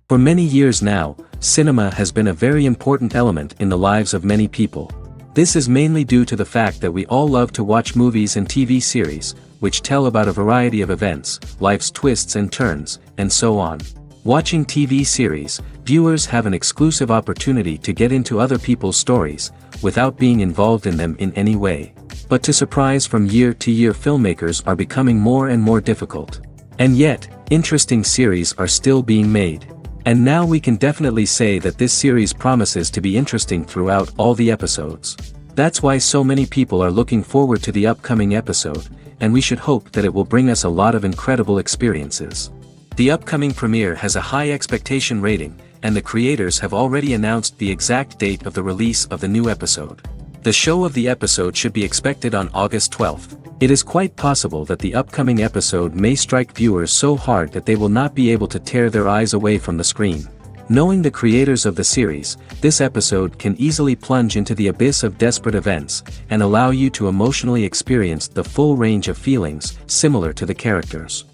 For many years now, cinema has been a very important element in the lives of many people. This is mainly due to the fact that we all love to watch movies and TV series, which tell about a variety of events, life's twists and turns, and so on. Watching TV series, viewers have an exclusive opportunity to get into other people's stories, without being involved in them in any way. But to surprise from year to year, filmmakers are becoming more and more difficult. And yet, interesting series are still being made. And now we can definitely say that this series promises to be interesting throughout all the episodes. That's why so many people are looking forward to the upcoming episode, and we should hope that it will bring us a lot of incredible experiences. The upcoming premiere has a high expectation rating, and the creators have already announced the exact date of the release of the new episode. The show of the episode should be expected on August 12th. It is quite possible that the upcoming episode may strike viewers so hard that they will not be able to tear their eyes away from the screen. Knowing the creators of the series, this episode can easily plunge into the abyss of desperate events, and allow you to emotionally experience the full range of feelings, similar to the characters.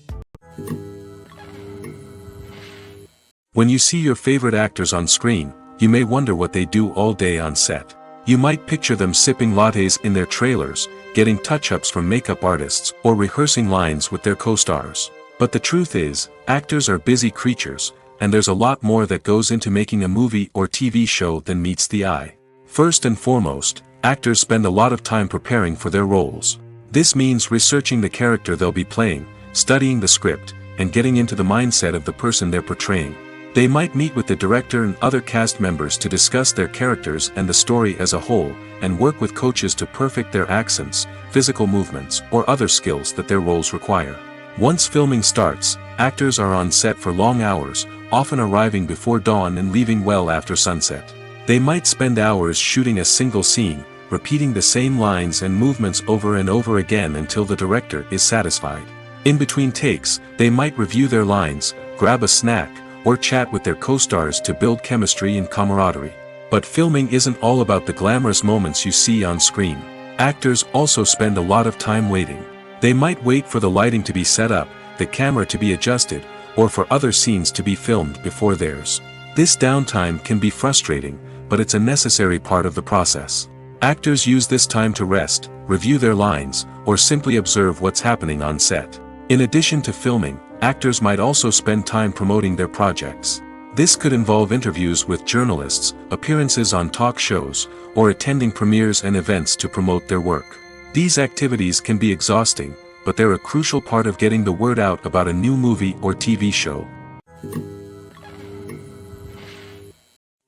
When you see your favorite actors on screen, you may wonder what they do all day on set. You might picture them sipping lattes in their trailers, getting touch-ups from makeup artists, or rehearsing lines with their co-stars. But the truth is, actors are busy creatures, and there's a lot more that goes into making a movie or TV show than meets the eye. First and foremost, actors spend a lot of time preparing for their roles. This means researching the character they'll be playing, studying the script, and getting into the mindset of the person they're portraying. They might meet with the director and other cast members to discuss their characters and the story as a whole, and work with coaches to perfect their accents, physical movements, or other skills that their roles require. Once filming starts, actors are on set for long hours, often arriving before dawn and leaving well after sunset. They might spend hours shooting a single scene, repeating the same lines and movements over and over again until the director is satisfied. In between takes, they might review their lines, grab a snack, or chat with their co-stars to build chemistry and camaraderie. But filming isn't all about the glamorous moments you see on screen. Actors also spend a lot of time waiting. They might wait for the lighting to be set up, the camera to be adjusted, or for other scenes to be filmed before theirs. This downtime can be frustrating, but it's a necessary part of the process. Actors use this time to rest, review their lines, or simply observe what's happening on set. In addition to filming, actors might also spend time promoting their projects. This could involve interviews with journalists, appearances on talk shows, or attending premieres and events to promote their work. These activities can be exhausting, but they're a crucial part of getting the word out about a new movie or TV show.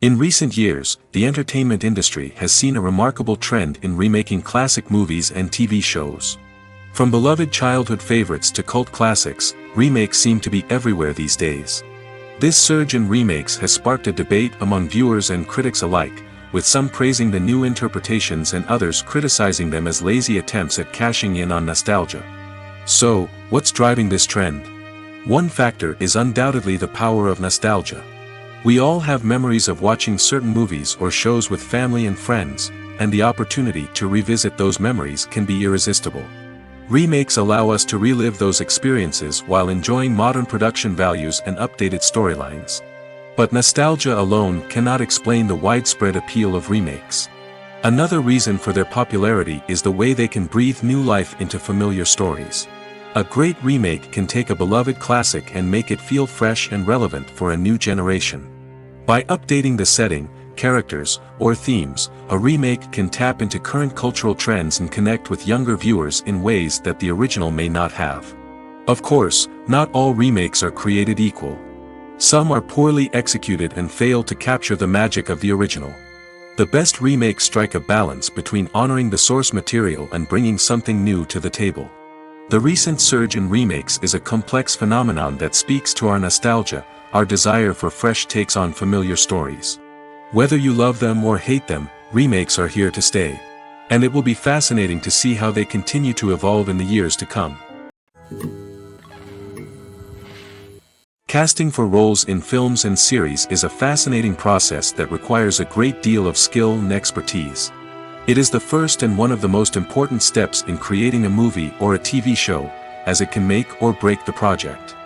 In recent years, the entertainment industry has seen a remarkable trend in remaking classic movies and TV shows. From beloved childhood favorites to cult classics, remakes seem to be everywhere these days. This surge in remakes has sparked a debate among viewers and critics alike, with some praising the new interpretations and others criticizing them as lazy attempts at cashing in on nostalgia. So, what's driving this trend? One factor is undoubtedly the power of nostalgia. We all have memories of watching certain movies or shows with family and friends, and the opportunity to revisit those memories can be irresistible. Remakes allow us to relive those experiences while enjoying modern production values and updated storylines. But nostalgia alone cannot explain the widespread appeal of remakes. Another reason for their popularity is the way they can breathe new life into familiar stories. A great remake can take a beloved classic and make it feel fresh and relevant for a new generation. By updating the setting, characters, or themes, a remake can tap into current cultural trends and connect with younger viewers in ways that the original may not have. Of course, not all remakes are created equal. Some are poorly executed and fail to capture the magic of the original. The best remakes strike a balance between honoring the source material and bringing something new to the table. The recent surge in remakes is a complex phenomenon that speaks to our nostalgia, our desire for fresh takes on familiar stories. Whether you love them or hate them, remakes are here to stay. And it will be fascinating to see how they continue to evolve in the years to come. Casting for roles in films and series is a fascinating process that requires a great deal of skill and expertise. It is the first and one of the most important steps in creating a movie or a TV show, as it can make or break the project.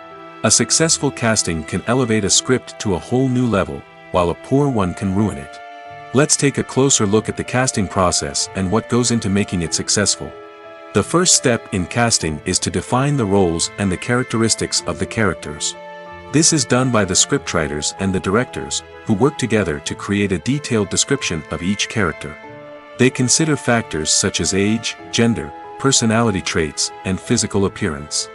A successful casting can elevate a script to a whole new level, while a poor one can ruin it. Let's take a closer look at the casting process and what goes into making it successful. The first step in casting is to define the roles and the characteristics of the characters. This is done by the scriptwriters and the directors, who work together to create a detailed description of each character. They consider factors such as age, gender, personality traits, and physical appearance.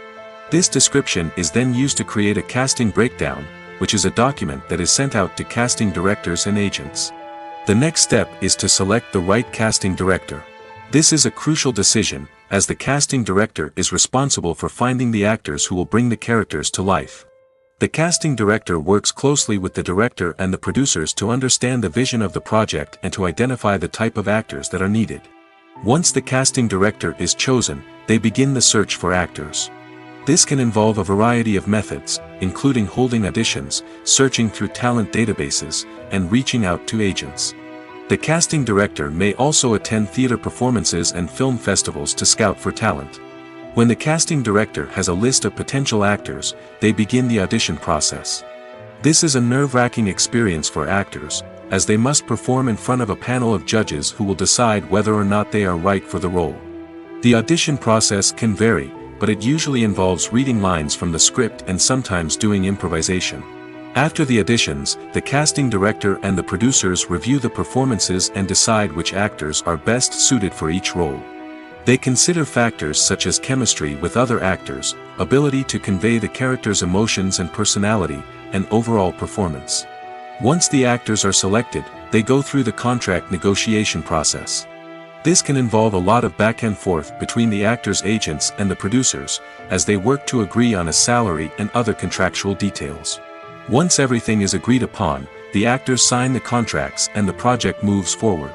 This description is then used to create a casting breakdown, which is a document that is sent out to casting directors and agents. The next step is to select the right casting director. This is a crucial decision, as the casting director is responsible for finding the actors who will bring the characters to life. The casting director works closely with the director and the producers to understand the vision of the project and to identify the type of actors that are needed. Once the casting director is chosen, they begin the search for actors. This can involve a variety of methods, including holding auditions, searching through talent databases, and reaching out to agents. The casting director may also attend theater performances and film festivals to scout for talent. When the casting director has a list of potential actors, they begin the audition process. This is a nerve-wracking experience for actors, as they must perform in front of a panel of judges who will decide whether or not they are right for the role. The audition process can vary, but it usually involves reading lines from the script and sometimes doing improvisation. After the auditions, the casting director and the producers review the performances and decide which actors are best suited for each role. They consider factors such as chemistry with other actors, ability to convey the character's emotions and personality, and overall performance. Once the actors are selected, they go through the contract negotiation process. This can involve a lot of back and forth between the actors' agents and the producers, as they work to agree on a salary and other contractual details. Once everything is agreed upon, the actors sign the contracts and the project moves forward.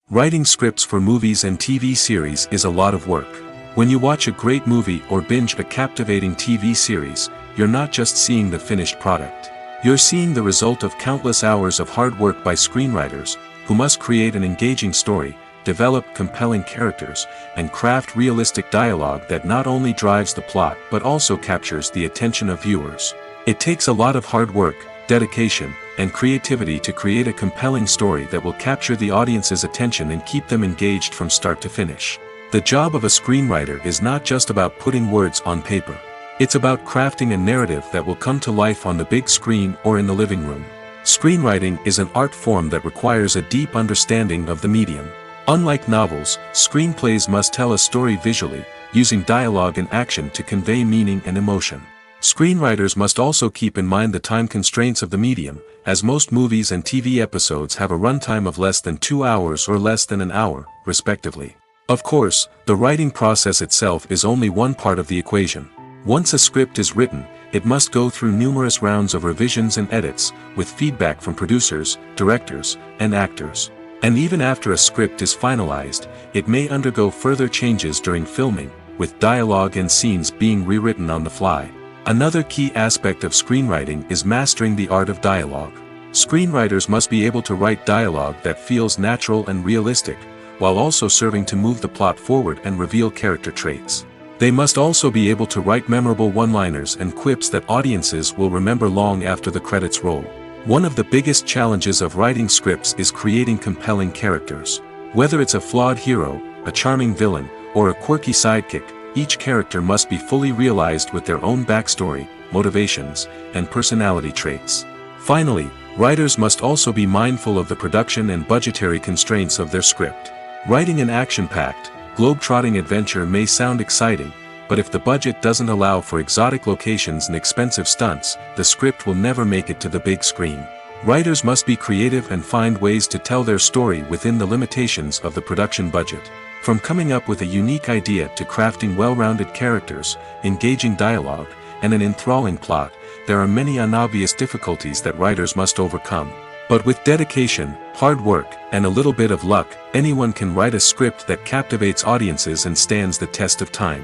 Writing scripts for movies and TV series is a lot of work. When you watch a great movie or binge a captivating TV series, you're not just seeing the finished product. You're seeing the result of countless hours of hard work by screenwriters, who must create an engaging story, develop compelling characters, and craft realistic dialogue that not only drives the plot but also captures the attention of viewers. It takes a lot of hard work, dedication, and creativity to create a compelling story that will capture the audience's attention and keep them engaged from start to finish. The job of a screenwriter is not just about putting words on paper. It's about crafting a narrative that will come to life on the big screen or in the living room. Screenwriting is an art form that requires a deep understanding of the medium. Unlike novels, screenplays must tell a story visually, using dialogue and action to convey meaning and emotion. Screenwriters must also keep in mind the time constraints of the medium, as most movies and TV episodes have a runtime of less than 2 hours or less than an hour, respectively. Of course, the writing process itself is only one part of the equation. Once a script is written, it must go through numerous rounds of revisions and edits, with feedback from producers, directors, and actors. And even after a script is finalized, it may undergo further changes during filming, with dialogue and scenes being rewritten on the fly. Another key aspect of screenwriting is mastering the art of dialogue. Screenwriters must be able to write dialogue that feels natural and realistic, while also serving to move the plot forward and reveal character traits. They must also be able to write memorable one-liners and quips that audiences will remember long after the credits roll. One of the biggest challenges of writing scripts is creating compelling characters. Whether it's a flawed hero, a charming villain, or a quirky sidekick, each character must be fully realized with their own backstory, motivations, and personality traits. Finally, writers must also be mindful of the production and budgetary constraints of their script. Writing an action-packed, globe-trotting adventure may sound exciting, but if the budget doesn't allow for exotic locations and expensive stunts, the script will never make it to the big screen. Writers must be creative and find ways to tell their story within the limitations of the production budget. From coming up with a unique idea to crafting well-rounded characters, engaging dialogue, and an enthralling plot, there are many unobvious difficulties that writers must overcome. But with dedication, hard work, and a little bit of luck, anyone can write a script that captivates audiences and stands the test of time.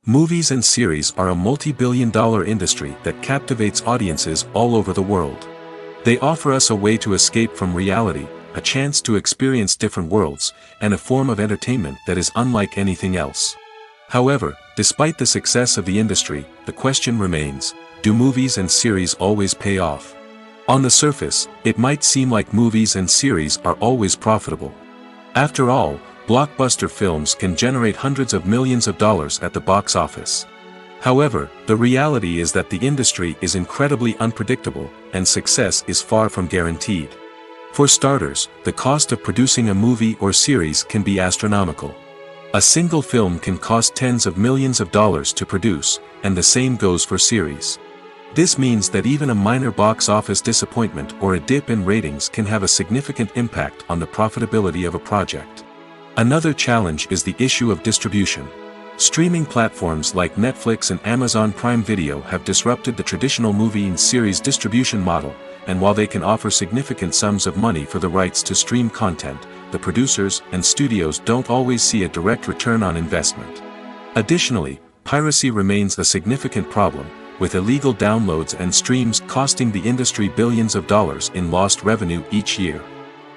Movies and series are a multi-billion-dollar industry that captivates audiences all over the world. They offer us a way to escape from reality, a chance to experience different worlds, and a form of entertainment that is unlike anything else. However, despite the success of the industry, the question remains, do movies and series always pay off? On the surface, it might seem like movies and series are always profitable. After all, blockbuster films can generate hundreds of millions of dollars at the box office. However, the reality is that the industry is incredibly unpredictable, and success is far from guaranteed. For starters, the cost of producing a movie or series can be astronomical. A single film can cost tens of millions of dollars to produce, and the same goes for series. This means that even a minor box office disappointment or a dip in ratings can have a significant impact on the profitability of a project. Another challenge is the issue of distribution. Streaming platforms like Netflix and Amazon Prime Video have disrupted the traditional movie and series distribution model, and while they can offer significant sums of money for the rights to stream content, the producers and studios don't always see a direct return on investment. Additionally, piracy remains a significant problem, with illegal downloads and streams costing the industry billions of dollars in lost revenue each year.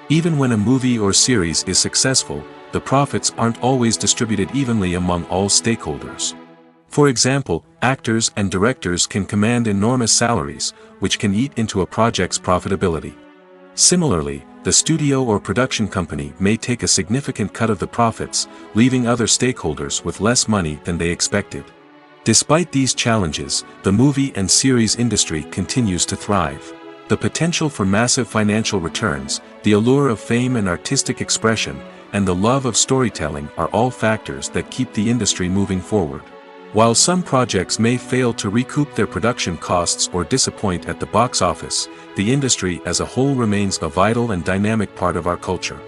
Even when a movie or series is successful, the profits aren't always distributed evenly among all stakeholders. For example, actors and directors can command enormous salaries, which can eat into a project's profitability. Similarly, the studio or production company may take a significant cut of the profits, leaving other stakeholders with less money than they expected. Despite these challenges, the movie and series industry continues to thrive. The potential for massive financial returns, the allure of fame and artistic expression, and the love of storytelling are all factors that keep the industry moving forward. While some projects may fail to recoup their production costs or disappoint at the box office, the industry as a whole remains a vital and dynamic part of our culture.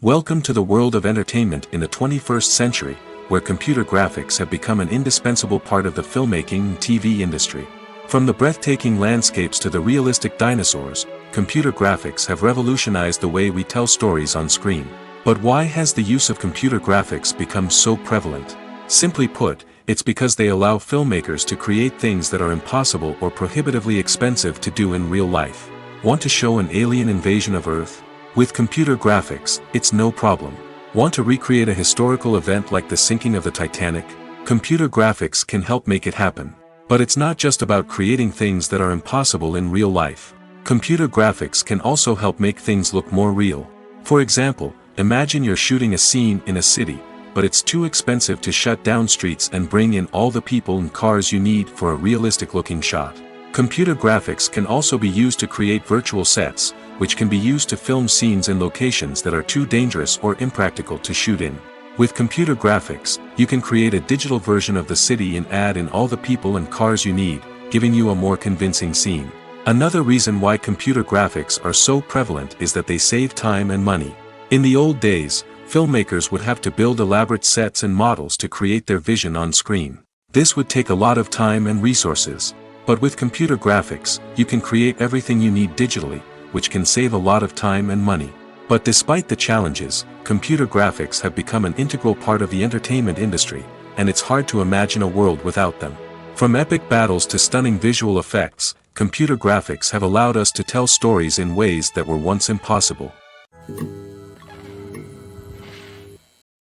Welcome to the world of entertainment in the 21st century, where computer graphics have become an indispensable part of the filmmaking and TV industry. From the breathtaking landscapes to the realistic dinosaurs, computer graphics have revolutionized the way we tell stories on screen. But why has the use of computer graphics become so prevalent? Simply put, it's because they allow filmmakers to create things that are impossible or prohibitively expensive to do in real life. Want to show an alien invasion of Earth? With computer graphics, it's no problem. Want to recreate a historical event like the sinking of the Titanic? Computer graphics can help make it happen. But it's not just about creating things that are impossible in real life. Computer graphics can also help make things look more real. For example, imagine you're shooting a scene in a city, but it's too expensive to shut down streets and bring in all the people and cars you need for a realistic-looking shot. Computer graphics can also be used to create virtual sets, which can be used to film scenes in locations that are too dangerous or impractical to shoot in. With computer graphics, you can create a digital version of the city and add in all the people and cars you need, giving you a more convincing scene. Another reason why computer graphics are so prevalent is that they save time and money. In the old days, filmmakers would have to build elaborate sets and models to create their vision on screen. This would take a lot of time and resources. But with computer graphics, you can create everything you need digitally, which can save a lot of time and money. But despite the challenges, computer graphics have become an integral part of the entertainment industry, and it's hard to imagine a world without them. From epic battles to stunning visual effects, computer graphics have allowed us to tell stories in ways that were once impossible.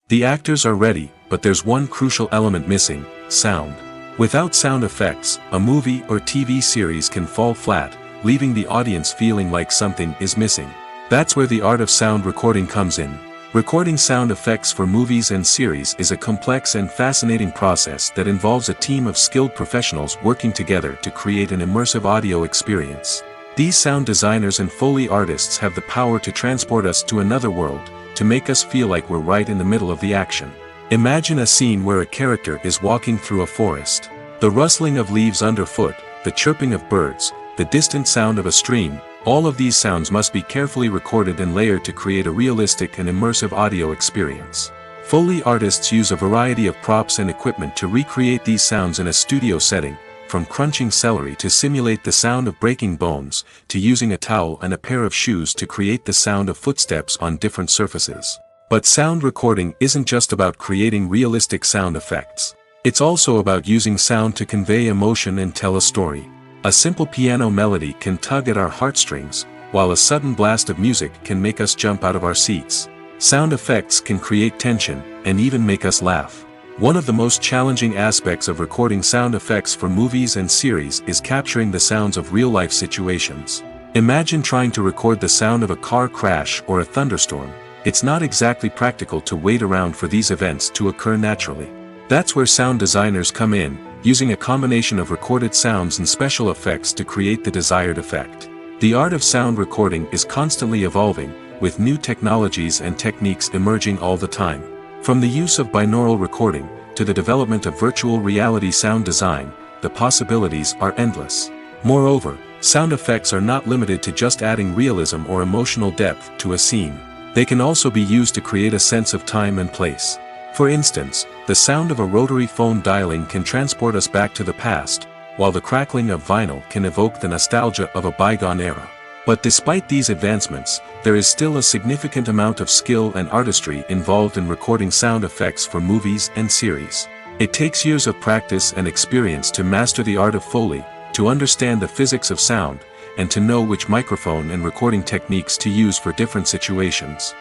The actors are ready, but there's one crucial element missing: sound. Without sound effects, a movie or TV series can fall flat, leaving the audience feeling like something is missing. That's where the art of sound recording comes in. Recording sound effects for movies and series is a complex and fascinating process that involves a team of skilled professionals working together to create an immersive audio experience. These sound designers and Foley artists have the power to transport us to another world, to make us feel like we're right in the middle of the action. Imagine a scene where a character is walking through a forest. The rustling of leaves underfoot, the chirping of birds, the distant sound of a stream, all of these sounds must be carefully recorded and layered to create a realistic and immersive audio experience. Foley artists use a variety of props and equipment to recreate these sounds in a studio setting, from crunching celery to simulate the sound of breaking bones, to using a towel and a pair of shoes to create the sound of footsteps on different surfaces. But sound recording isn't just about creating realistic sound effects. It's also about using sound to convey emotion and tell a story. A simple piano melody can tug at our heartstrings, while a sudden blast of music can make us jump out of our seats. Sound effects can create tension, and even make us laugh. One of the most challenging aspects of recording sound effects for movies and series is capturing the sounds of real-life situations. Imagine trying to record the sound of a car crash or a thunderstorm. It's not exactly practical to wait around for these events to occur naturally. That's where sound designers come in, using a combination of recorded sounds and special effects to create the desired effect. The art of sound recording is constantly evolving, with new technologies and techniques emerging all the time. From the use of binaural recording, to the development of virtual reality sound design, the possibilities are endless. Moreover, sound effects are not limited to just adding realism or emotional depth to a scene. They can also be used to create a sense of time and place. For instance, the sound of a rotary phone dialing can transport us back to the past, while the crackling of vinyl can evoke the nostalgia of a bygone era. But despite these advancements, there is still a significant amount of skill and artistry involved in recording sound effects for movies and series. It takes years of practice and experience to master the art of Foley, to understand the physics of sound, and to know which microphone and recording techniques to use for different situations.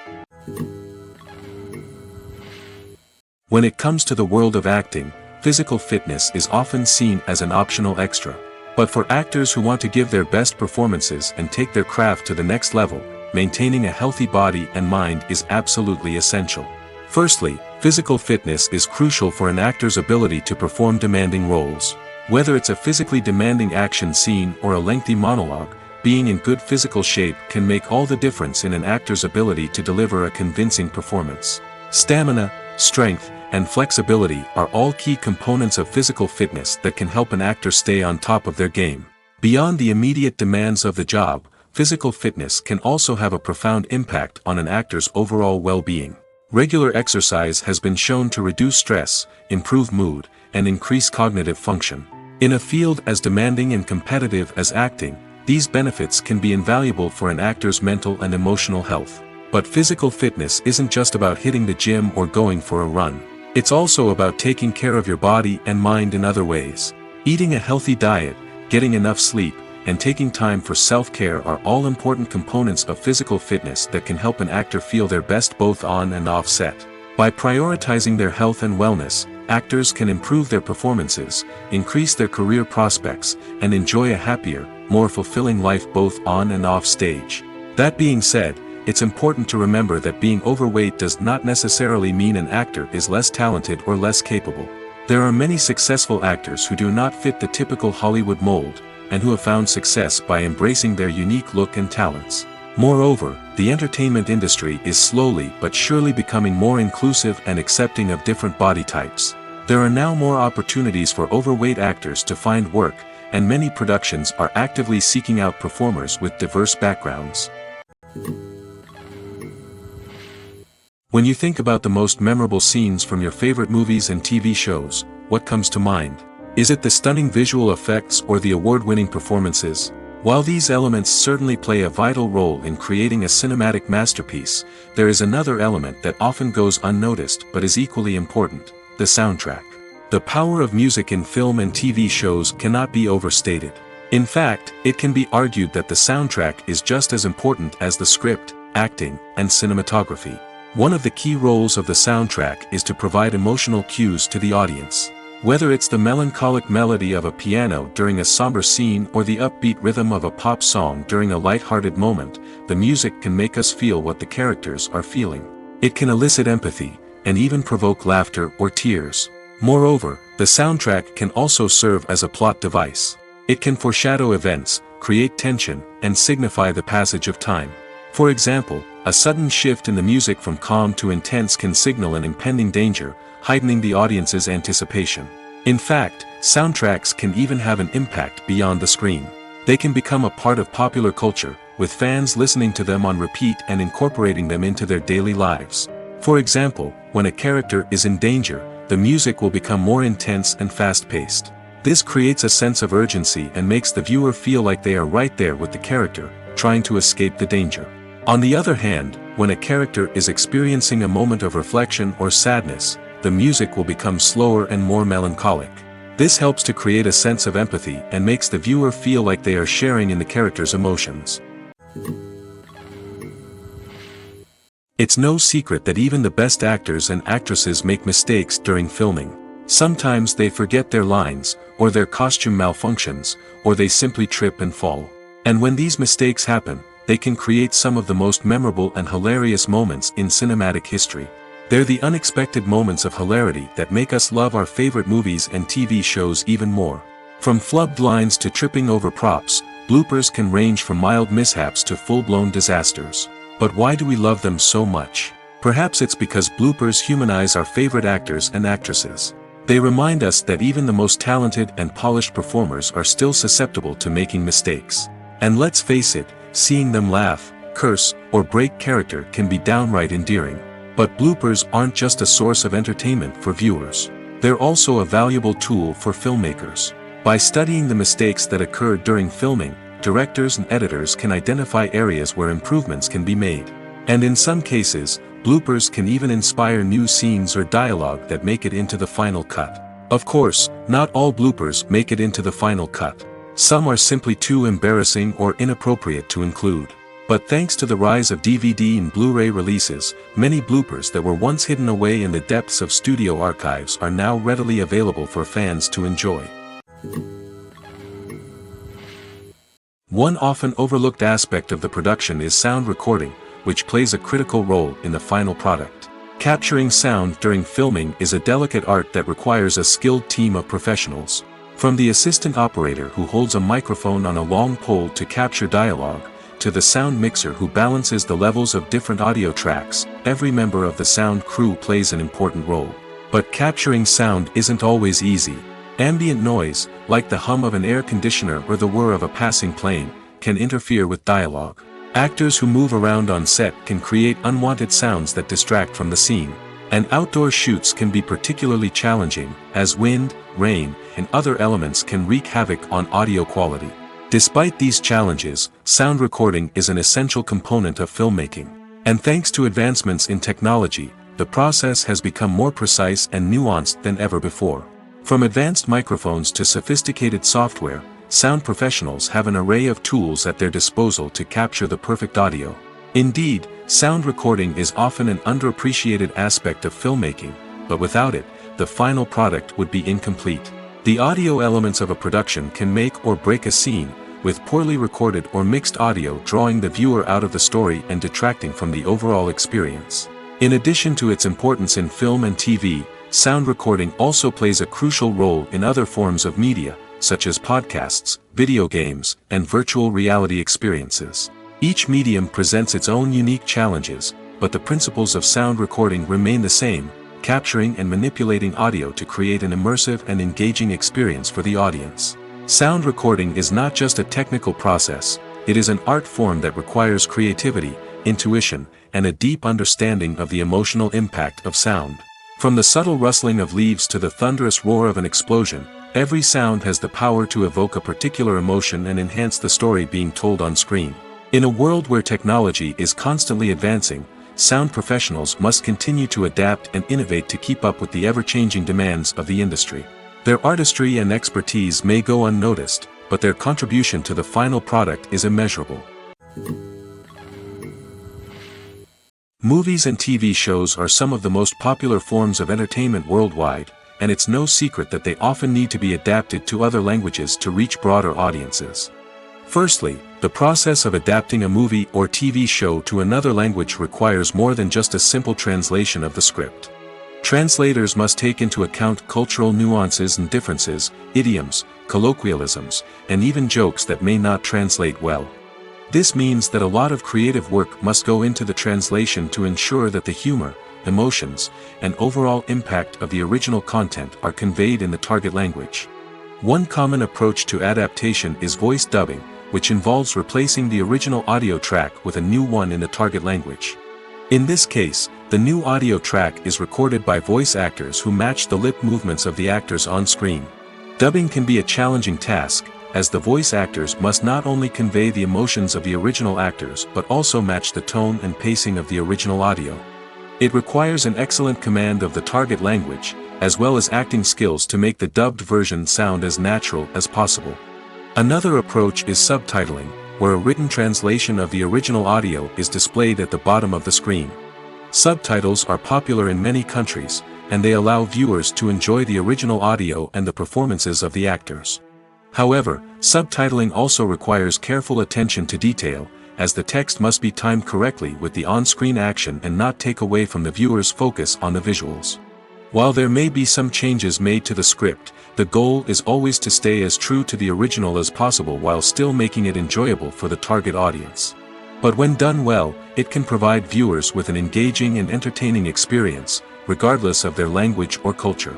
When it comes to the world of acting, physical fitness is often seen as an optional extra. But for actors who want to give their best performances and take their craft to the next level, maintaining a healthy body and mind is absolutely essential. Firstly, physical fitness is crucial for an actor's ability to perform demanding roles. Whether it's a physically demanding action scene or a lengthy monologue, being in good physical shape can make all the difference in an actor's ability to deliver a convincing performance. Stamina, strength, and flexibility are all key components of physical fitness that can help an actor stay on top of their game. Beyond the immediate demands of the job, physical fitness can also have a profound impact on an actor's overall well-being. Regular exercise has been shown to reduce stress, improve mood, and increase cognitive function. In a field as demanding and competitive as acting, these benefits can be invaluable for an actor's mental and emotional health. But physical fitness isn't just about hitting the gym or going for a run. It's also about taking care of your body and mind in other ways. Eating a healthy diet, getting enough sleep, and taking time for self-care are all important components of physical fitness that can help an actor feel their best both on and off set. By prioritizing their health and wellness, actors can improve their performances, increase their career prospects, and enjoy a happier, more fulfilling life both on and off stage. That being said, it's important to remember that being overweight does not necessarily mean an actor is less talented or less capable. There are many successful actors who do not fit the typical Hollywood mold, and who have found success by embracing their unique look and talents. Moreover, the entertainment industry is slowly but surely becoming more inclusive and accepting of different body types. There are now more opportunities for overweight actors to find work, and many productions are actively seeking out performers with diverse backgrounds. When you think about the most memorable scenes from your favorite movies and TV shows, what comes to mind? Is it the stunning visual effects or the award-winning performances? While these elements certainly play a vital role in creating a cinematic masterpiece, there is another element that often goes unnoticed but is equally important: the soundtrack. The power of music in film and TV shows cannot be overstated. In fact, it can be argued that the soundtrack is just as important as the script, acting, and cinematography. One of the key roles of the soundtrack is to provide emotional cues to the audience. Whether it's the melancholic melody of a piano during a somber scene or the upbeat rhythm of a pop song during a light-hearted moment, the music can make us feel what the characters are feeling. It can elicit empathy, and even provoke laughter or tears. Moreover, the soundtrack can also serve as a plot device. It can foreshadow events, create tension, and signify the passage of time. For example, a sudden shift in the music from calm to intense can signal an impending danger, heightening the audience's anticipation. In fact, soundtracks can even have an impact beyond the screen. They can become a part of popular culture, with fans listening to them on repeat and incorporating them into their daily lives. For example, when a character is in danger, the music will become more intense and fast-paced. This creates a sense of urgency and makes the viewer feel like they are right there with the character, trying to escape the danger. On the other hand, when a character is experiencing a moment of reflection or sadness, the music will become slower and more melancholic. This helps to create a sense of empathy and makes the viewer feel like they are sharing in the character's emotions. It's no secret that even the best actors and actresses make mistakes during filming. Sometimes they forget their lines, or their costume malfunctions, or they simply trip and fall. And when these mistakes happen, they can create some of the most memorable and hilarious moments in cinematic history. They're the unexpected moments of hilarity that make us love our favorite movies and TV shows even more. From flubbed lines to tripping over props, bloopers can range from mild mishaps to full-blown disasters. But why do we love them so much? Perhaps it's because bloopers humanize our favorite actors and actresses. They remind us that even the most talented and polished performers are still susceptible to making mistakes. And let's face it, seeing them laugh, curse, or break character can be downright endearing. But bloopers aren't just a source of entertainment for viewers. They're also a valuable tool for filmmakers. By studying the mistakes that occurred during filming, directors and editors can identify areas where improvements can be made. And in some cases, bloopers can even inspire new scenes or dialogue that make it into the final cut. Of course, not all bloopers make it into the final cut. Some are simply too embarrassing or inappropriate to include. But thanks to the rise of DVD and Blu-ray releases, many bloopers that were once hidden away in the depths of studio archives are now readily available for fans to enjoy. One often overlooked aspect of the production is sound recording, which plays a critical role in the final product. Capturing sound during filming is a delicate art that requires a skilled team of professionals. From the assistant operator who holds a microphone on a long pole to capture dialogue, to the sound mixer who balances the levels of different audio tracks, every member of the sound crew plays an important role. But capturing sound isn't always easy. Ambient noise, like the hum of an air conditioner or the whir of a passing plane, can interfere with dialogue. Actors who move around on set can create unwanted sounds that distract from the scene. And outdoor shoots can be particularly challenging, as wind, rain, and other elements can wreak havoc on audio quality. Despite these challenges, sound recording is an essential component of filmmaking. And thanks to advancements in technology, the process has become more precise and nuanced than ever before. From advanced microphones to sophisticated software, sound professionals have an array of tools at their disposal to capture the perfect audio. Indeed, sound recording is often an underappreciated aspect of filmmaking, but without it, the final product would be incomplete. The audio elements of a production can make or break a scene, with poorly recorded or mixed audio drawing the viewer out of the story and detracting from the overall experience. In addition to its importance in film and TV, sound recording also plays a crucial role in other forms of media, such as podcasts, video games, and virtual reality experiences. Each medium presents its own unique challenges, but the principles of sound recording remain the same, capturing and manipulating audio to create an immersive and engaging experience for the audience. Sound recording is not just a technical process, it is an art form that requires creativity, intuition, and a deep understanding of the emotional impact of sound. From the subtle rustling of leaves to the thunderous roar of an explosion, every sound has the power to evoke a particular emotion and enhance the story being told on screen. In a world where technology is constantly advancing, sound professionals must continue to adapt and innovate to keep up with the ever-changing demands of the industry. Their artistry and expertise may go unnoticed, but their contribution to the final product is immeasurable. Movies and TV shows are some of the most popular forms of entertainment worldwide, and it's no secret that they often need to be adapted to other languages to reach broader audiences. Firstly, the process of adapting a movie or TV show to another language requires more than just a simple translation of the script. Translators must take into account cultural nuances and differences, idioms, colloquialisms, and even jokes that may not translate well. This means that a lot of creative work must go into the translation to ensure that the humor, emotions, and overall impact of the original content are conveyed in the target language. One common approach to adaptation is voice dubbing, which involves replacing the original audio track with a new one in the target language. In this case, the new audio track is recorded by voice actors who match the lip movements of the actors on screen. Dubbing can be a challenging task, as the voice actors must not only convey the emotions of the original actors but also match the tone and pacing of the original audio. It requires an excellent command of the target language, as well as acting skills to make the dubbed version sound as natural as possible. Another approach is subtitling, where a written translation of the original audio is displayed at the bottom of the screen. Subtitles are popular in many countries, and they allow viewers to enjoy the original audio and the performances of the actors. However, subtitling also requires careful attention to detail, as the text must be timed correctly with the on-screen action and not take away from the viewer's focus on the visuals. While there may be some changes made to the script, the goal is always to stay as true to the original as possible while still making it enjoyable for the target audience. But when done well, it can provide viewers with an engaging and entertaining experience, regardless of their language or culture.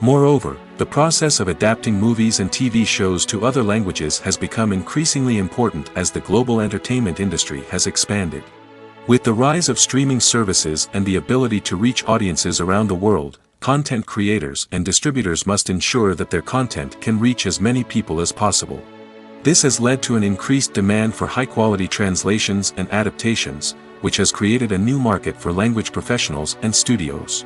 Moreover, the process of adapting movies and TV shows to other languages has become increasingly important as the global entertainment industry has expanded. With the rise of streaming services and the ability to reach audiences around the world, content creators and distributors must ensure that their content can reach as many people as possible. This has led to an increased demand for high-quality translations and adaptations, which has created a new market for language professionals and studios.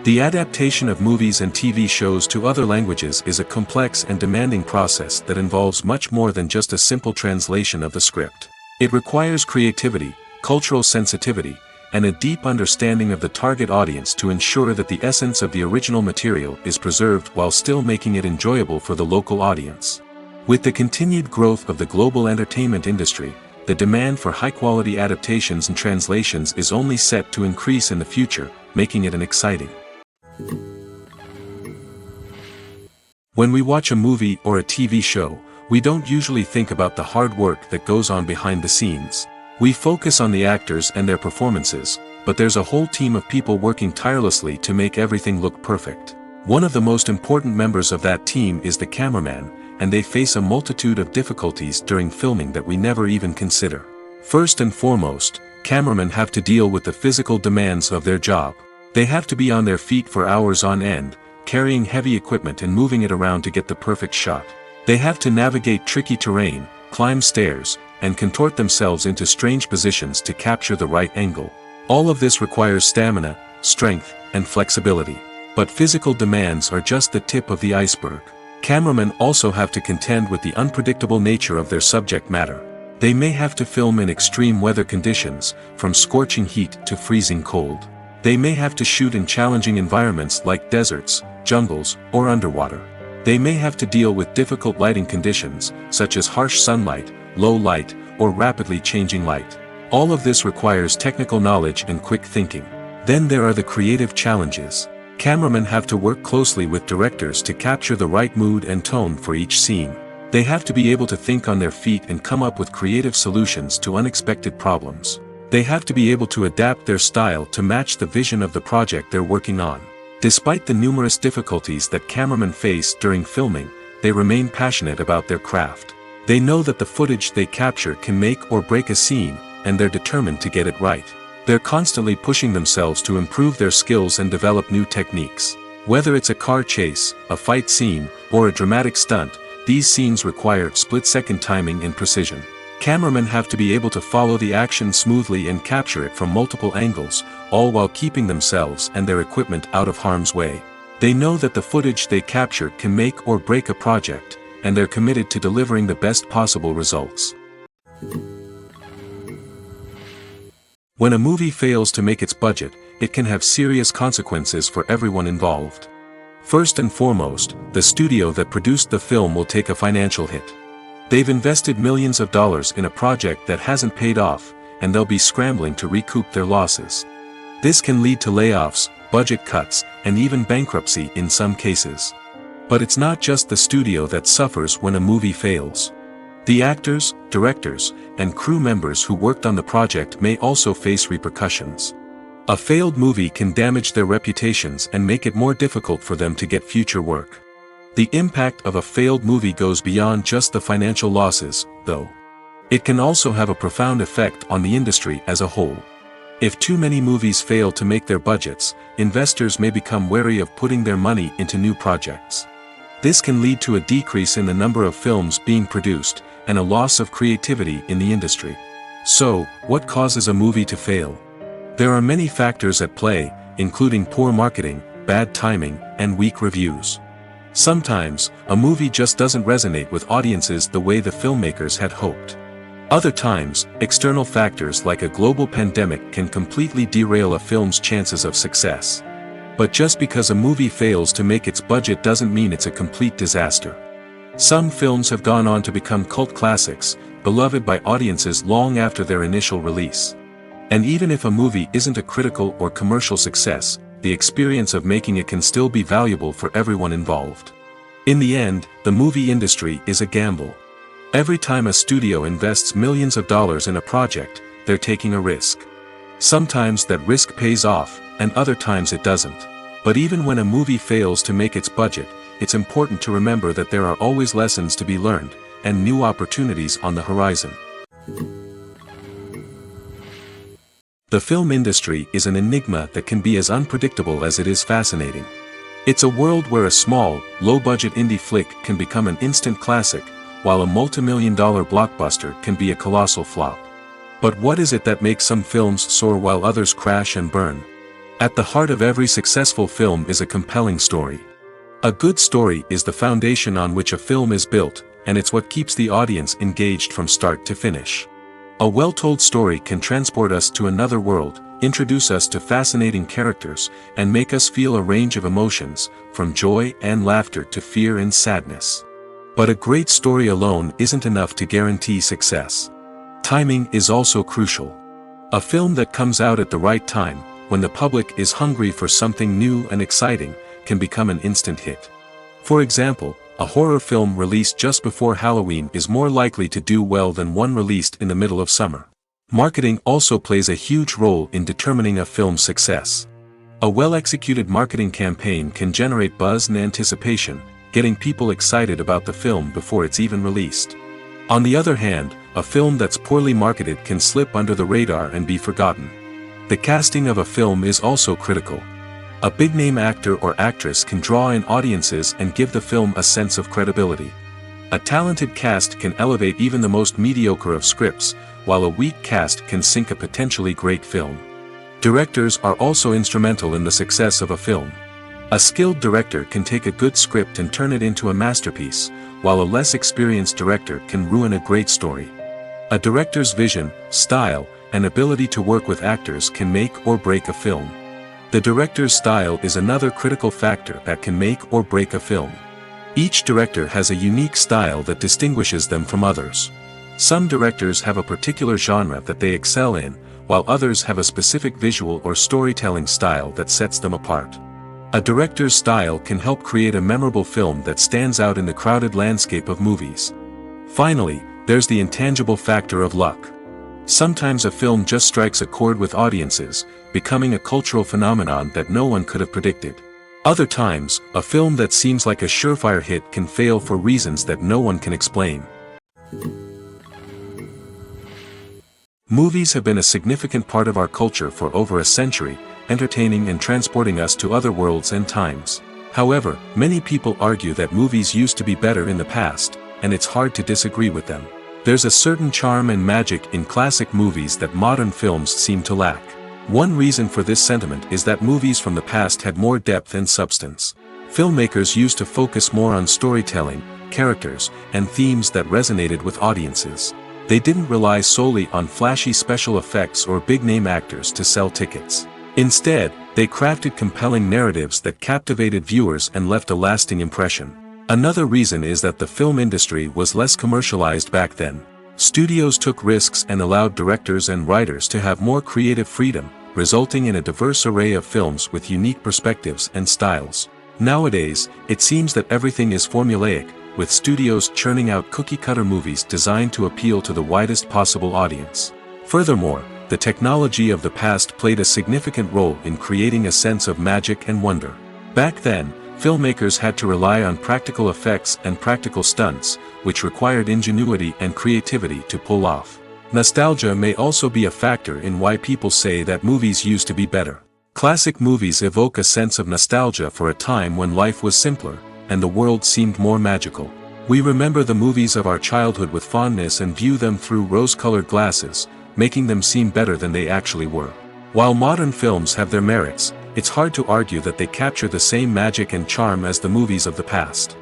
The adaptation of movies and TV shows to other languages is a complex and demanding process that involves much more than just a simple translation of the script. It requires creativity, cultural sensitivity, and a deep understanding of the target audience to ensure that the essence of the original material is preserved while still making it enjoyable for the local audience. With the continued growth of the global entertainment industry, the demand for high-quality adaptations and translations is only set to increase in the future, making it an exciting. When we watch a movie or a TV show, we don't usually think about the hard work that goes on behind the scenes. We focus on the actors and their performances, but there's a whole team of people working tirelessly to make everything look perfect. One of the most important members of that team is the cameraman, and they face a multitude of difficulties during filming that we never even consider. First and foremost, cameramen have to deal with the physical demands of their job. They have to be on their feet for hours on end, carrying heavy equipment and moving it around to get the perfect shot. They have to navigate tricky terrain, climb stairs, and contort themselves into strange positions to capture the right angle. All of this requires stamina, strength, and flexibility. But physical demands are just the tip of the iceberg. Cameramen also have to contend with the unpredictable nature of their subject matter. They may have to film in extreme weather conditions, from scorching heat to freezing cold. They may have to shoot in challenging environments like deserts, jungles, or underwater. They may have to deal with difficult lighting conditions, such as harsh sunlight, low light, or rapidly changing light. All of this requires technical knowledge and quick thinking. Then there are the creative challenges. Cameramen have to work closely with directors to capture the right mood and tone for each scene. They have to be able to think on their feet and come up with creative solutions to unexpected problems. They have to be able to adapt their style to match the vision of the project they're working on. Despite the numerous difficulties that cameramen face during filming, they remain passionate about their craft. They know that the footage they capture can make or break a scene, and they're determined to get it right. They're constantly pushing themselves to improve their skills and develop new techniques. Whether it's a car chase, a fight scene, or a dramatic stunt, these scenes require split-second timing and precision. Cameramen have to be able to follow the action smoothly and capture it from multiple angles, all while keeping themselves and their equipment out of harm's way. They know that the footage they capture can make or break a project, and they're committed to delivering the best possible results. When a movie fails to make its budget, it can have serious consequences for everyone involved. First and foremost, the studio that produced the film will take a financial hit. They've invested millions of dollars in a project that hasn't paid off, and they'll be scrambling to recoup their losses. This can lead to layoffs, budget cuts, and even bankruptcy in some cases. But it's not just the studio that suffers when a movie fails. The actors, directors, and crew members who worked on the project may also face repercussions. A failed movie can damage their reputations and make it more difficult for them to get future work. The impact of a failed movie goes beyond just the financial losses, though. It can also have a profound effect on the industry as a whole. If too many movies fail to make their budgets, investors may become wary of putting their money into new projects. This can lead to a decrease in the number of films being produced, and a loss of creativity in the industry. So, what causes a movie to fail? There are many factors at play, including poor marketing, bad timing, and weak reviews. Sometimes, a movie just doesn't resonate with audiences the way the filmmakers had hoped. Other times, external factors like a global pandemic can completely derail a film's chances of success. But just because a movie fails to make its budget doesn't mean it's a complete disaster. Some films have gone on to become cult classics, beloved by audiences long after their initial release. And even if a movie isn't a critical or commercial success, the experience of making it can still be valuable for everyone involved. In the end, the movie industry is a gamble. Every time a studio invests millions of dollars in a project, they're taking a risk. Sometimes that risk pays off, and other times it doesn't. But even when a movie fails to make its budget, it's important to remember that there are always lessons to be learned, and new opportunities on the horizon. The film industry is an enigma that can be as unpredictable as it is fascinating. It's a world where a small, low-budget indie flick can become an instant classic, while a multi-million-dollar blockbuster can be a colossal flop. But what is it that makes some films soar while others crash and burn? At the heart of every successful film is a compelling story. A good story is the foundation on which a film is built, and it's what keeps the audience engaged from start to finish. A well-told story can transport us to another world, introduce us to fascinating characters, and make us feel a range of emotions, from joy and laughter to fear and sadness. But a great story alone isn't enough to guarantee success. Timing is also crucial. A film that comes out at the right time, when the public is hungry for something new and exciting, can become an instant hit. For example, a horror film released just before Halloween is more likely to do well than one released in the middle of summer. Marketing also plays a huge role in determining a film's success. A well-executed marketing campaign can generate buzz and anticipation, getting people excited about the film before it's even released. On the other hand, a film that's poorly marketed can slip under the radar and be forgotten. The casting of a film is also critical. A big-name actor or actress can draw in audiences and give the film a sense of credibility. A talented cast can elevate even the most mediocre of scripts, while a weak cast can sink a potentially great film. Directors are also instrumental in the success of a film. A skilled director can take a good script and turn it into a masterpiece, while a less experienced director can ruin a great story. A director's vision, style, and ability to work with actors can make or break a film. The director's style is another critical factor that can make or break a film. Each director has a unique style that distinguishes them from others. Some directors have a particular genre that they excel in, while others have a specific visual or storytelling style that sets them apart. A director's style can help create a memorable film that stands out in the crowded landscape of movies. Finally, there's the intangible factor of luck. Sometimes a film just strikes a chord with audiences, becoming a cultural phenomenon that no one could have predicted. Other times, a film that seems like a surefire hit can fail for reasons that no one can explain. Movies have been a significant part of our culture for over a century, entertaining and transporting us to other worlds and times. However, many people argue that movies used to be better in the past, and it's hard to disagree with them. There's a certain charm and magic in classic movies that modern films seem to lack. One reason for this sentiment is that movies from the past had more depth and substance. Filmmakers used to focus more on storytelling, characters, and themes that resonated with audiences. They didn't rely solely on flashy special effects or big-name actors to sell tickets. Instead, they crafted compelling narratives that captivated viewers and left a lasting impression. Another reason is that the film industry was less commercialized back then. Studios took risks and allowed directors and writers to have more creative freedom, resulting in a diverse array of films with unique perspectives and styles. Nowadays, it seems that everything is formulaic, with studios churning out cookie-cutter movies designed to appeal to the widest possible audience. Furthermore, the technology of the past played a significant role in creating a sense of magic and wonder. Back then, filmmakers had to rely on practical effects and practical stunts, which required ingenuity and creativity to pull off. Nostalgia may also be a factor in why people say that movies used to be better. Classic movies evoke a sense of nostalgia for a time when life was simpler, and the world seemed more magical. We remember the movies of our childhood with fondness and view them through rose-colored glasses, making them seem better than they actually were. While modern films have their merits, it's hard to argue that they capture the same magic and charm as the movies of the past.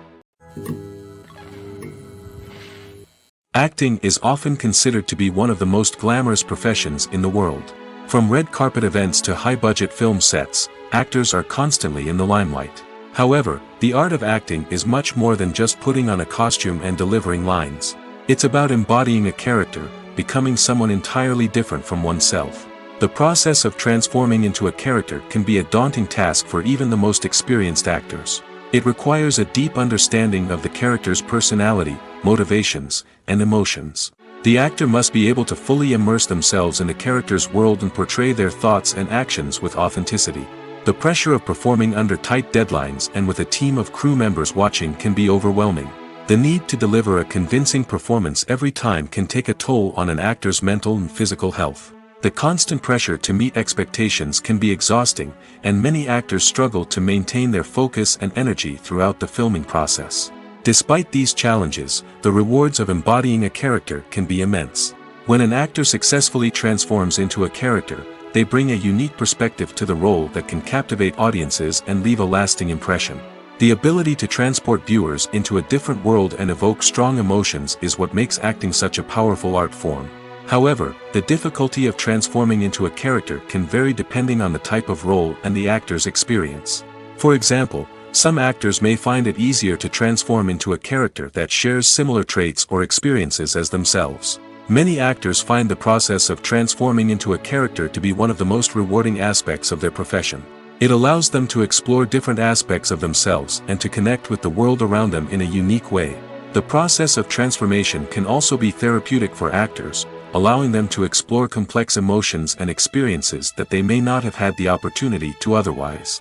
Acting is often considered to be one of the most glamorous professions in the world. From red carpet events to high-budget film sets, actors are constantly in the limelight. However, the art of acting is much more than just putting on a costume and delivering lines. It's about embodying a character, becoming someone entirely different from oneself. The process of transforming into a character can be a daunting task for even the most experienced actors. It requires a deep understanding of the character's personality, motivations, and emotions. The actor must be able to fully immerse themselves in the character's world and portray their thoughts and actions with authenticity. The pressure of performing under tight deadlines and with a team of crew members watching can be overwhelming. The need to deliver a convincing performance every time can take a toll on an actor's mental and physical health. The constant pressure to meet expectations can be exhausting, and many actors struggle to maintain their focus and energy throughout the filming process. Despite these challenges, the rewards of embodying a character can be immense. When an actor successfully transforms into a character, they bring a unique perspective to the role that can captivate audiences and leave a lasting impression. The ability to transport viewers into a different world and evoke strong emotions is what makes acting such a powerful art form. However, the difficulty of transforming into a character can vary depending on the type of role and the actor's experience. For example, some actors may find it easier to transform into a character that shares similar traits or experiences as themselves. Many actors find the process of transforming into a character to be one of the most rewarding aspects of their profession. It allows them to explore different aspects of themselves and to connect with the world around them in a unique way. The process of transformation can also be therapeutic for actors, allowing them to explore complex emotions and experiences that they may not have had the opportunity to otherwise.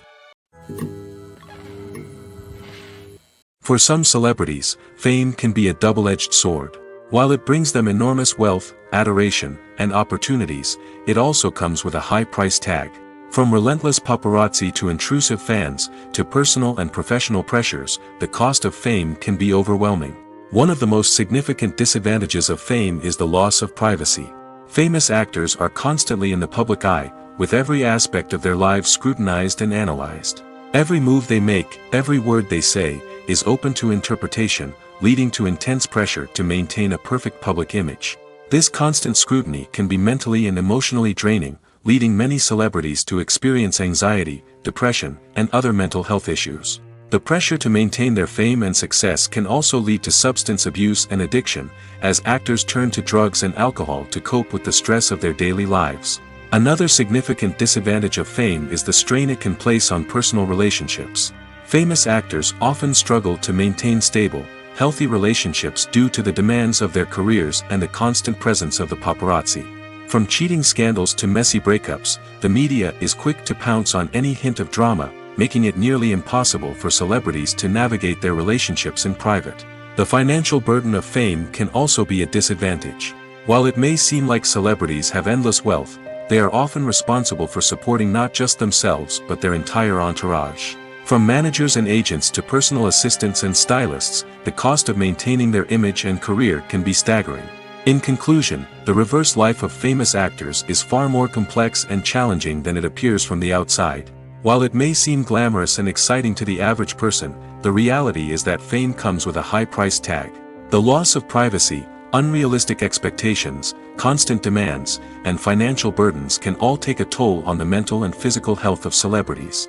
For some celebrities, fame can be a double-edged sword. While it brings them enormous wealth, adoration, and opportunities, it also comes with a high price tag. From relentless paparazzi to intrusive fans, to personal and professional pressures, the cost of fame can be overwhelming. One of the most significant disadvantages of fame is the loss of privacy. Famous actors are constantly in the public eye, with every aspect of their lives scrutinized and analyzed. Every move they make, every word they say, is open to interpretation, leading to intense pressure to maintain a perfect public image. This constant scrutiny can be mentally and emotionally draining, leading many celebrities to experience anxiety, depression, and other mental health issues. The pressure to maintain their fame and success can also lead to substance abuse and addiction, as actors turn to drugs and alcohol to cope with the stress of their daily lives. Another significant disadvantage of fame is the strain it can place on personal relationships. Famous actors often struggle to maintain stable, healthy relationships due to the demands of their careers and the constant presence of the paparazzi. From cheating scandals to messy breakups, the media is quick to pounce on any hint of drama, making it nearly impossible for celebrities to navigate their relationships in private. The financial burden of fame can also be a disadvantage. While it may seem like celebrities have endless wealth, they are often responsible for supporting not just themselves but their entire entourage. From managers and agents to personal assistants and stylists, the cost of maintaining their image and career can be staggering. In conclusion, the reverse life of famous actors is far more complex and challenging than it appears from the outside. While it may seem glamorous and exciting to the average person, the reality is that fame comes with a high price tag. The loss of privacy, unrealistic expectations, constant demands, and financial burdens can all take a toll on the mental and physical health of celebrities.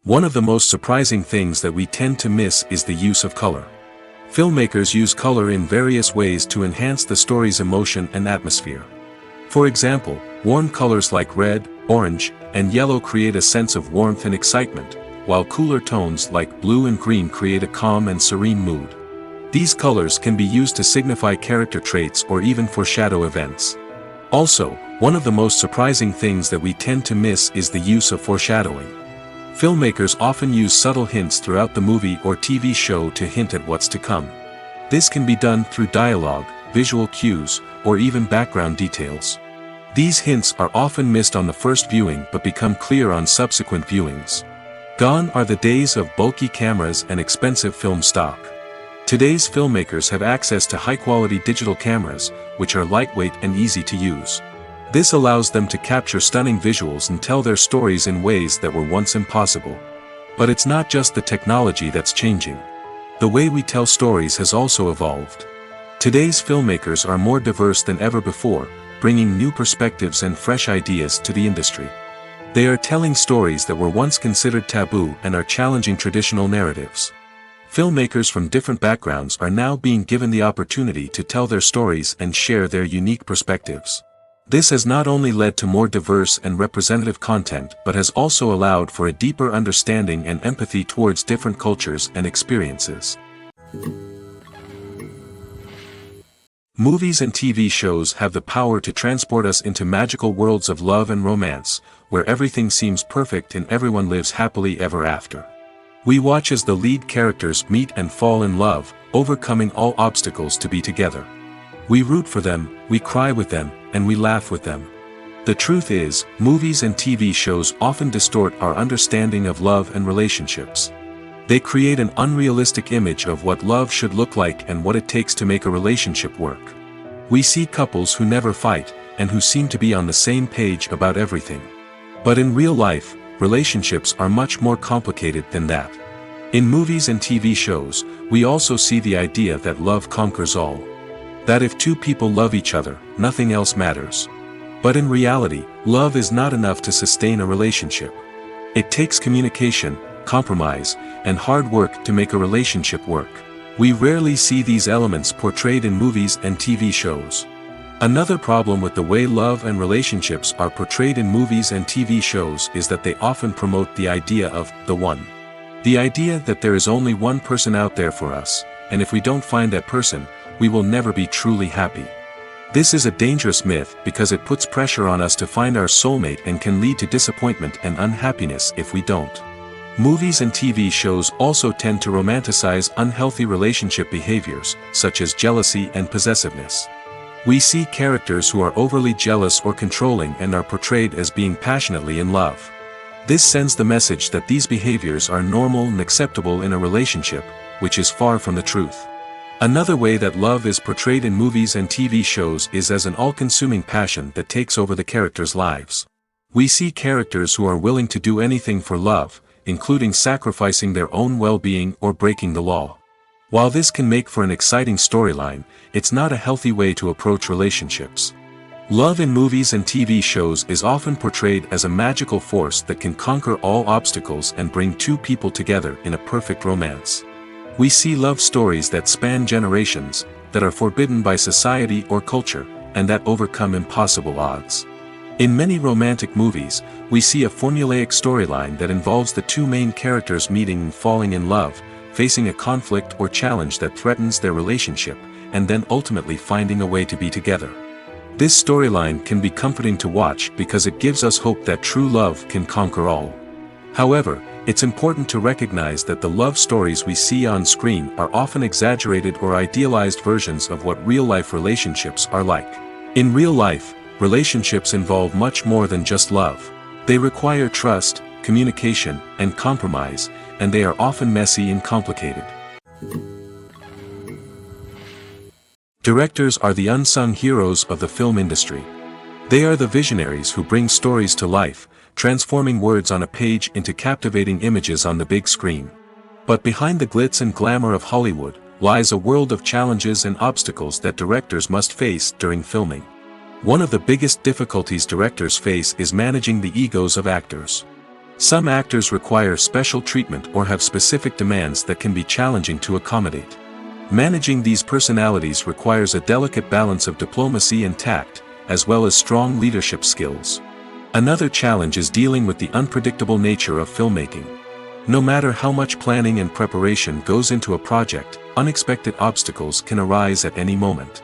One of the most surprising things that we tend to miss is the use of color. Filmmakers use color in various ways to enhance the story's emotion and atmosphere. For example, warm colors like red, orange, and yellow create a sense of warmth and excitement, while cooler tones like blue and green create a calm and serene mood. These colors can be used to signify character traits or even foreshadow events. Also, one of the most surprising things that we tend to miss is the use of foreshadowing. Filmmakers often use subtle hints throughout the movie or TV show to hint at what's to come. This can be done through dialogue, visual cues, or even background details. These hints are often missed on the first viewing but become clear on subsequent viewings. Gone are the days of bulky cameras and expensive film stock. Today's filmmakers have access to high-quality digital cameras, which are lightweight and easy to use. This allows them to capture stunning visuals and tell their stories in ways that were once impossible. But it's not just the technology that's changing. The way we tell stories has also evolved. Today's filmmakers are more diverse than ever before, bringing new perspectives and fresh ideas to the industry. They are telling stories that were once considered taboo and are challenging traditional narratives. Filmmakers from different backgrounds are now being given the opportunity to tell their stories and share their unique perspectives. This has not only led to more diverse and representative content but has also allowed for a deeper understanding and empathy towards different cultures and experiences. Movies and TV shows have the power to transport us into magical worlds of love and romance, where everything seems perfect and everyone lives happily ever after. We watch as the lead characters meet and fall in love, overcoming all obstacles to be together. We root for them, we cry with them, and we laugh with them. The truth is, movies and TV shows often distort our understanding of love and relationships. They create an unrealistic image of what love should look like and what it takes to make a relationship work. We see couples who never fight, and who seem to be on the same page about everything. But in real life, relationships are much more complicated than that. In movies and TV shows, we also see the idea that love conquers all. That if two people love each other, nothing else matters. But in reality, love is not enough to sustain a relationship. It takes communication, compromise, and hard work to make a relationship work. We rarely see these elements portrayed in movies and TV shows. Another problem with the way love and relationships are portrayed in movies and TV shows is that they often promote the idea of the one. The idea that there is only one person out there for us, and if we don't find that person, we will never be truly happy. This is a dangerous myth because it puts pressure on us to find our soulmate and can lead to disappointment and unhappiness if we don't. Movies and TV shows also tend to romanticize unhealthy relationship behaviors, such as jealousy and possessiveness. We see characters who are overly jealous or controlling and are portrayed as being passionately in love. This sends the message that these behaviors are normal and acceptable in a relationship, which is far from the truth. Another way that love is portrayed in movies and TV shows is as an all-consuming passion that takes over the characters' lives. We see characters who are willing to do anything for love, including sacrificing their own well-being or breaking the law. While this can make for an exciting storyline, it's not a healthy way to approach relationships. Love in movies and TV shows is often portrayed as a magical force that can conquer all obstacles and bring two people together in a perfect romance. We see love stories that span generations, that are forbidden by society or culture, and that overcome impossible odds. In many romantic movies, we see a formulaic storyline that involves the two main characters meeting and falling in love, facing a conflict or challenge that threatens their relationship, and then ultimately finding a way to be together. This storyline can be comforting to watch because it gives us hope that true love can conquer all. However, it's important to recognize that the love stories we see on screen are often exaggerated or idealized versions of what real-life relationships are like. In real life, relationships involve much more than just love. They require trust, communication, and compromise, and they are often messy and complicated. Directors are the unsung heroes of the film industry. They are the visionaries who bring stories to life, transforming words on a page into captivating images on the big screen. But behind the glitz and glamour of Hollywood, lies a world of challenges and obstacles that directors must face during filming. One of the biggest difficulties directors face is managing the egos of actors. Some actors require special treatment or have specific demands that can be challenging to accommodate. Managing these personalities requires a delicate balance of diplomacy and tact, as well as strong leadership skills. Another challenge is dealing with the unpredictable nature of filmmaking. No matter how much planning and preparation goes into a project, unexpected obstacles can arise at any moment.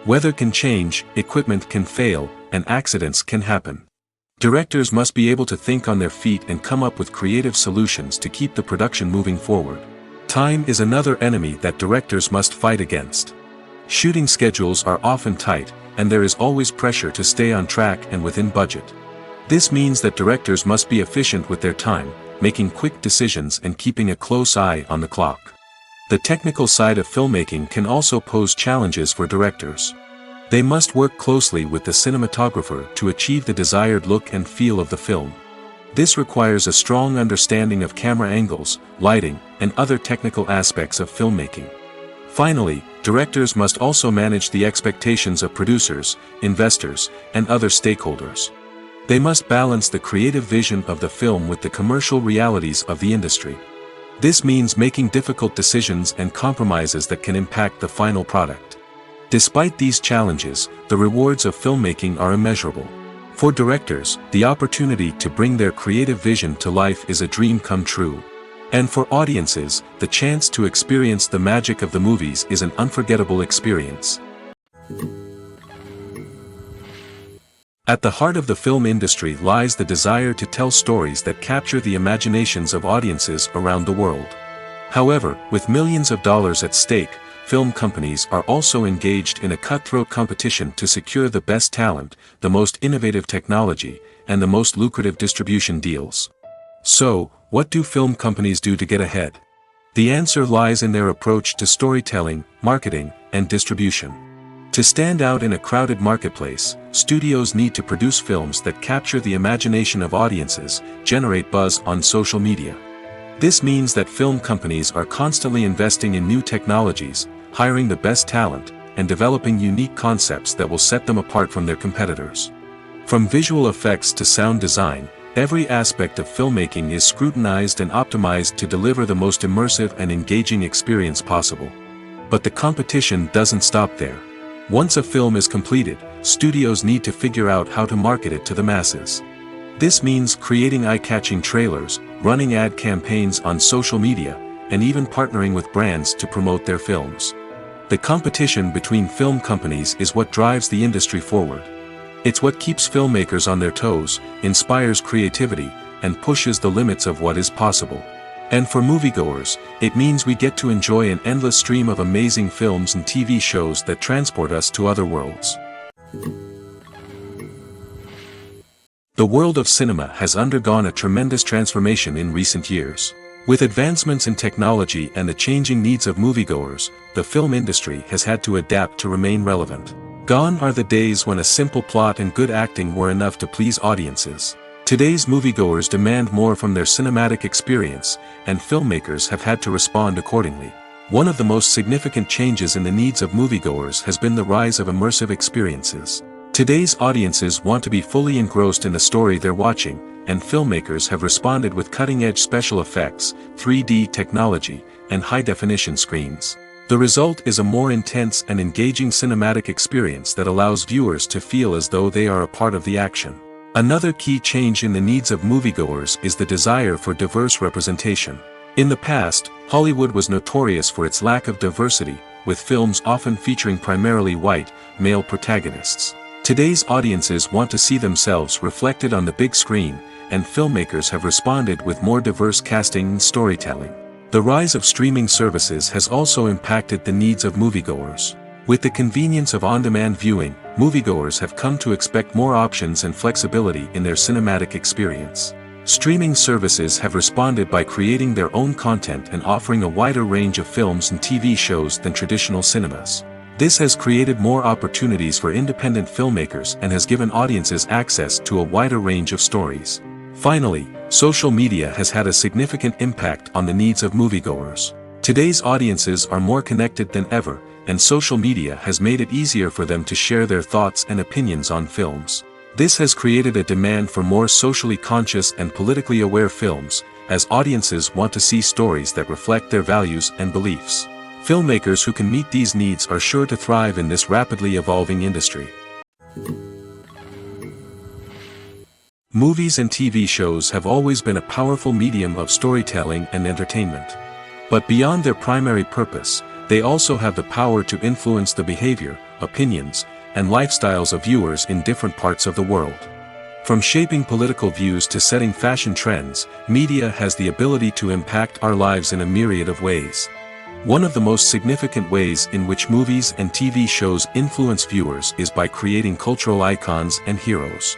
Weather can change, equipment can fail, and accidents can happen. Directors must be able to think on their feet and come up with creative solutions to keep the production moving forward. Time is another enemy that directors must fight against. Shooting schedules are often tight, and there is always pressure to stay on track and within budget. This means that directors must be efficient with their time, making quick decisions and keeping a close eye on the clock. The technical side of filmmaking can also pose challenges for directors. They must work closely with the cinematographer to achieve the desired look and feel of the film. This requires a strong understanding of camera angles, lighting, and other technical aspects of filmmaking. Finally, directors must also manage the expectations of producers, investors, and other stakeholders. They must balance the creative vision of the film with the commercial realities of the industry. This means making difficult decisions and compromises that can impact the final product. Despite these challenges, the rewards of filmmaking are immeasurable. For directors, the opportunity to bring their creative vision to life is a dream come true. And for audiences, the chance to experience the magic of the movies is an unforgettable experience. At the heart of the film industry lies the desire to tell stories that capture the imaginations of audiences around the world. However, with millions of dollars at stake, film companies are also engaged in a cutthroat competition to secure the best talent, the most innovative technology, and the most lucrative distribution deals. So, what do film companies do to get ahead? The answer lies in their approach to storytelling, marketing, and distribution. To stand out in a crowded marketplace, studios need to produce films that capture the imagination of audiences, generate buzz on social media. This means that film companies are constantly investing in new technologies, hiring the best talent, and developing unique concepts that will set them apart from their competitors. From visual effects to sound design, every aspect of filmmaking is scrutinized and optimized to deliver the most immersive and engaging experience possible. But the competition doesn't stop there. Once a film is completed, studios need to figure out how to market it to the masses. This means creating eye-catching trailers, running ad campaigns on social media, and even partnering with brands to promote their films. The competition between film companies is what drives the industry forward. It's what keeps filmmakers on their toes, inspires creativity, and pushes the limits of what is possible. And for moviegoers, it means we get to enjoy an endless stream of amazing films and TV shows that transport us to other worlds. The world of cinema has undergone a tremendous transformation in recent years. With advancements in technology and the changing needs of moviegoers, the film industry has had to adapt to remain relevant. Gone are the days when a simple plot and good acting were enough to please audiences. Today's moviegoers demand more from their cinematic experience, and filmmakers have had to respond accordingly. One of the most significant changes in the needs of moviegoers has been the rise of immersive experiences. Today's audiences want to be fully engrossed in the story they're watching, and filmmakers have responded with cutting-edge special effects, 3D technology, and high-definition screens. The result is a more intense and engaging cinematic experience that allows viewers to feel as though they are a part of the action. Another key change in the needs of moviegoers is the desire for diverse representation. In the past, Hollywood was notorious for its lack of diversity, with films often featuring primarily white, male protagonists. Today's audiences want to see themselves reflected on the big screen, and filmmakers have responded with more diverse casting and storytelling. The rise of streaming services has also impacted the needs of moviegoers. With the convenience of on-demand viewing, moviegoers have come to expect more options and flexibility in their cinematic experience. Streaming services have responded by creating their own content and offering a wider range of films and TV shows than traditional cinemas. This has created more opportunities for independent filmmakers and has given audiences access to a wider range of stories. Finally, social media has had a significant impact on the needs of moviegoers. Today's audiences are more connected than ever, and social media has made it easier for them to share their thoughts and opinions on films. This has created a demand for more socially conscious and politically aware films, as audiences want to see stories that reflect their values and beliefs. Filmmakers who can meet these needs are sure to thrive in this rapidly evolving industry. Movies and TV shows have always been a powerful medium of storytelling and entertainment. But beyond their primary purpose, they also have the power to influence the behavior, opinions, and lifestyles of viewers in different parts of the world. From shaping political views to setting fashion trends, media has the ability to impact our lives in a myriad of ways. One of the most significant ways in which movies and TV shows influence viewers is by creating cultural icons and heroes.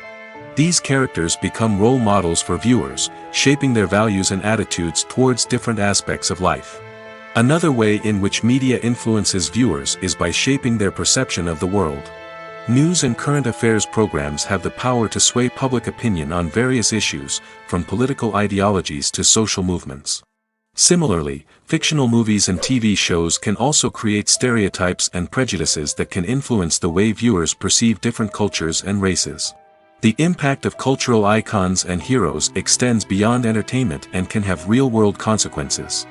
These characters become role models for viewers, shaping their values and attitudes towards different aspects of life. Another way in which media influences viewers is by shaping their perception of the world. News and current affairs programs have the power to sway public opinion on various issues, from political ideologies to social movements. Similarly, fictional movies and TV shows can also create stereotypes and prejudices that can influence the way viewers perceive different cultures and races. The impact of cultural icons and heroes extends beyond entertainment and can have real-world consequences.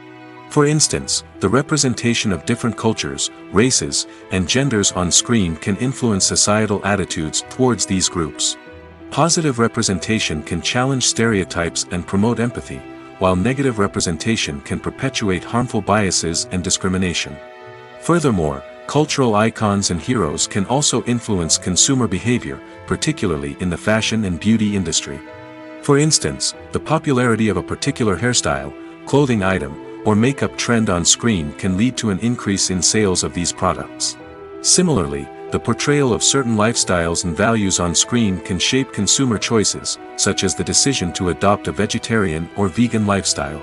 For instance, the representation of different cultures, races, and genders on screen can influence societal attitudes towards these groups. Positive representation can challenge stereotypes and promote empathy, while negative representation can perpetuate harmful biases and discrimination. Furthermore, cultural icons and heroes can also influence consumer behavior, particularly in the fashion and beauty industry. For instance, the popularity of a particular hairstyle, clothing item, or makeup trend on screen can lead to an increase in sales of these products. Similarly, the portrayal of certain lifestyles and values on screen can shape consumer choices, such as the decision to adopt a vegetarian or vegan lifestyle.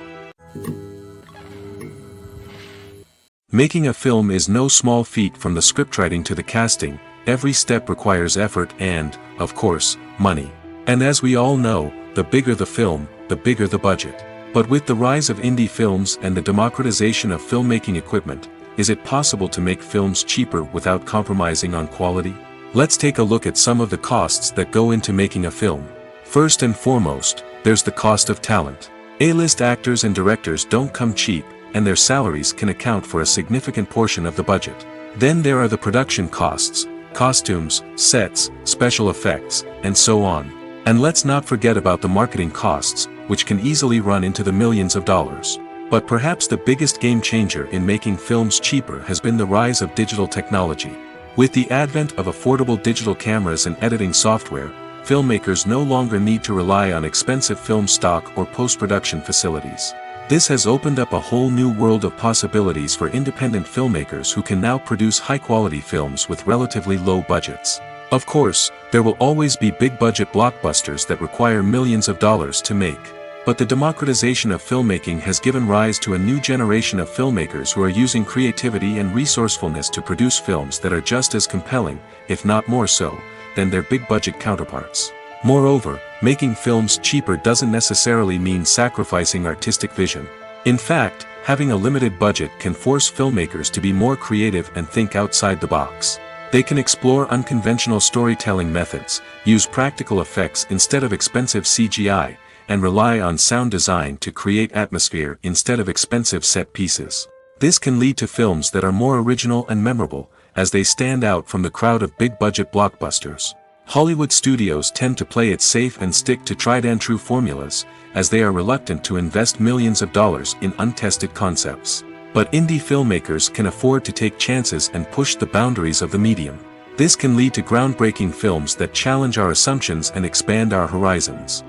Making a film is no small feat. From the scriptwriting to the casting, every step requires effort and, of course, money. And as we all know, the bigger the film, the bigger the budget. But with the rise of indie films and the democratization of filmmaking equipment, is it possible to make films cheaper without compromising on quality? Let's take a look at some of the costs that go into making a film. First and foremost, there's the cost of talent. A-list actors and directors don't come cheap, and their salaries can account for a significant portion of the budget. Then there are the production costs, costumes, sets, special effects, and so on. And let's not forget about the marketing costs, which can easily run into the millions of dollars. But perhaps the biggest game changer in making films cheaper has been the rise of digital technology. With the advent of affordable digital cameras and editing software, filmmakers no longer need to rely on expensive film stock or post-production facilities. This has opened up a whole new world of possibilities for independent filmmakers who can now produce high-quality films with relatively low budgets. Of course, there will always be big-budget blockbusters that require millions of dollars to make. But the democratization of filmmaking has given rise to a new generation of filmmakers who are using creativity and resourcefulness to produce films that are just as compelling, if not more so, than their big-budget counterparts. Moreover, making films cheaper doesn't necessarily mean sacrificing artistic vision. In fact, having a limited budget can force filmmakers to be more creative and think outside the box. They can explore unconventional storytelling methods, use practical effects instead of expensive CGI, and rely on sound design to create atmosphere instead of expensive set pieces. This can lead to films that are more original and memorable, as they stand out from the crowd of big-budget blockbusters. Hollywood studios tend to play it safe and stick to tried-and-true formulas, as they are reluctant to invest millions of dollars in untested concepts. But indie filmmakers can afford to take chances and push the boundaries of the medium. This can lead to groundbreaking films that challenge our assumptions and expand our horizons.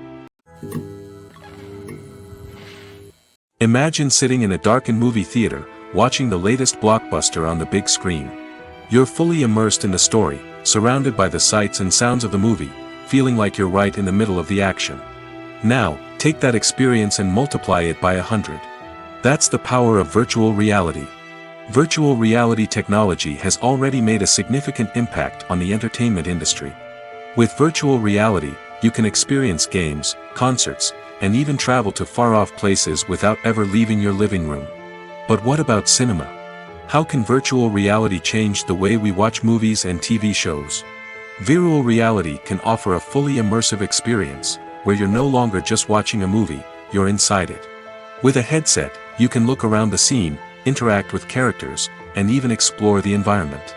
Imagine sitting in a darkened movie theater, watching the latest blockbuster on the big screen. You're fully immersed in the story, surrounded by the sights and sounds of the movie, feeling like you're right in the middle of the action. Now, take that experience and multiply it by 100. That's the power of virtual reality. Virtual reality technology has already made a significant impact on the entertainment industry. With virtual reality, you can experience games, concerts, and even travel to far-off places without ever leaving your living room. But what about cinema? How can virtual reality change the way we watch movies and TV shows? Virtual reality can offer a fully immersive experience, where you're no longer just watching a movie, you're inside it. With a headset, you can look around the scene, interact with characters, and even explore the environment.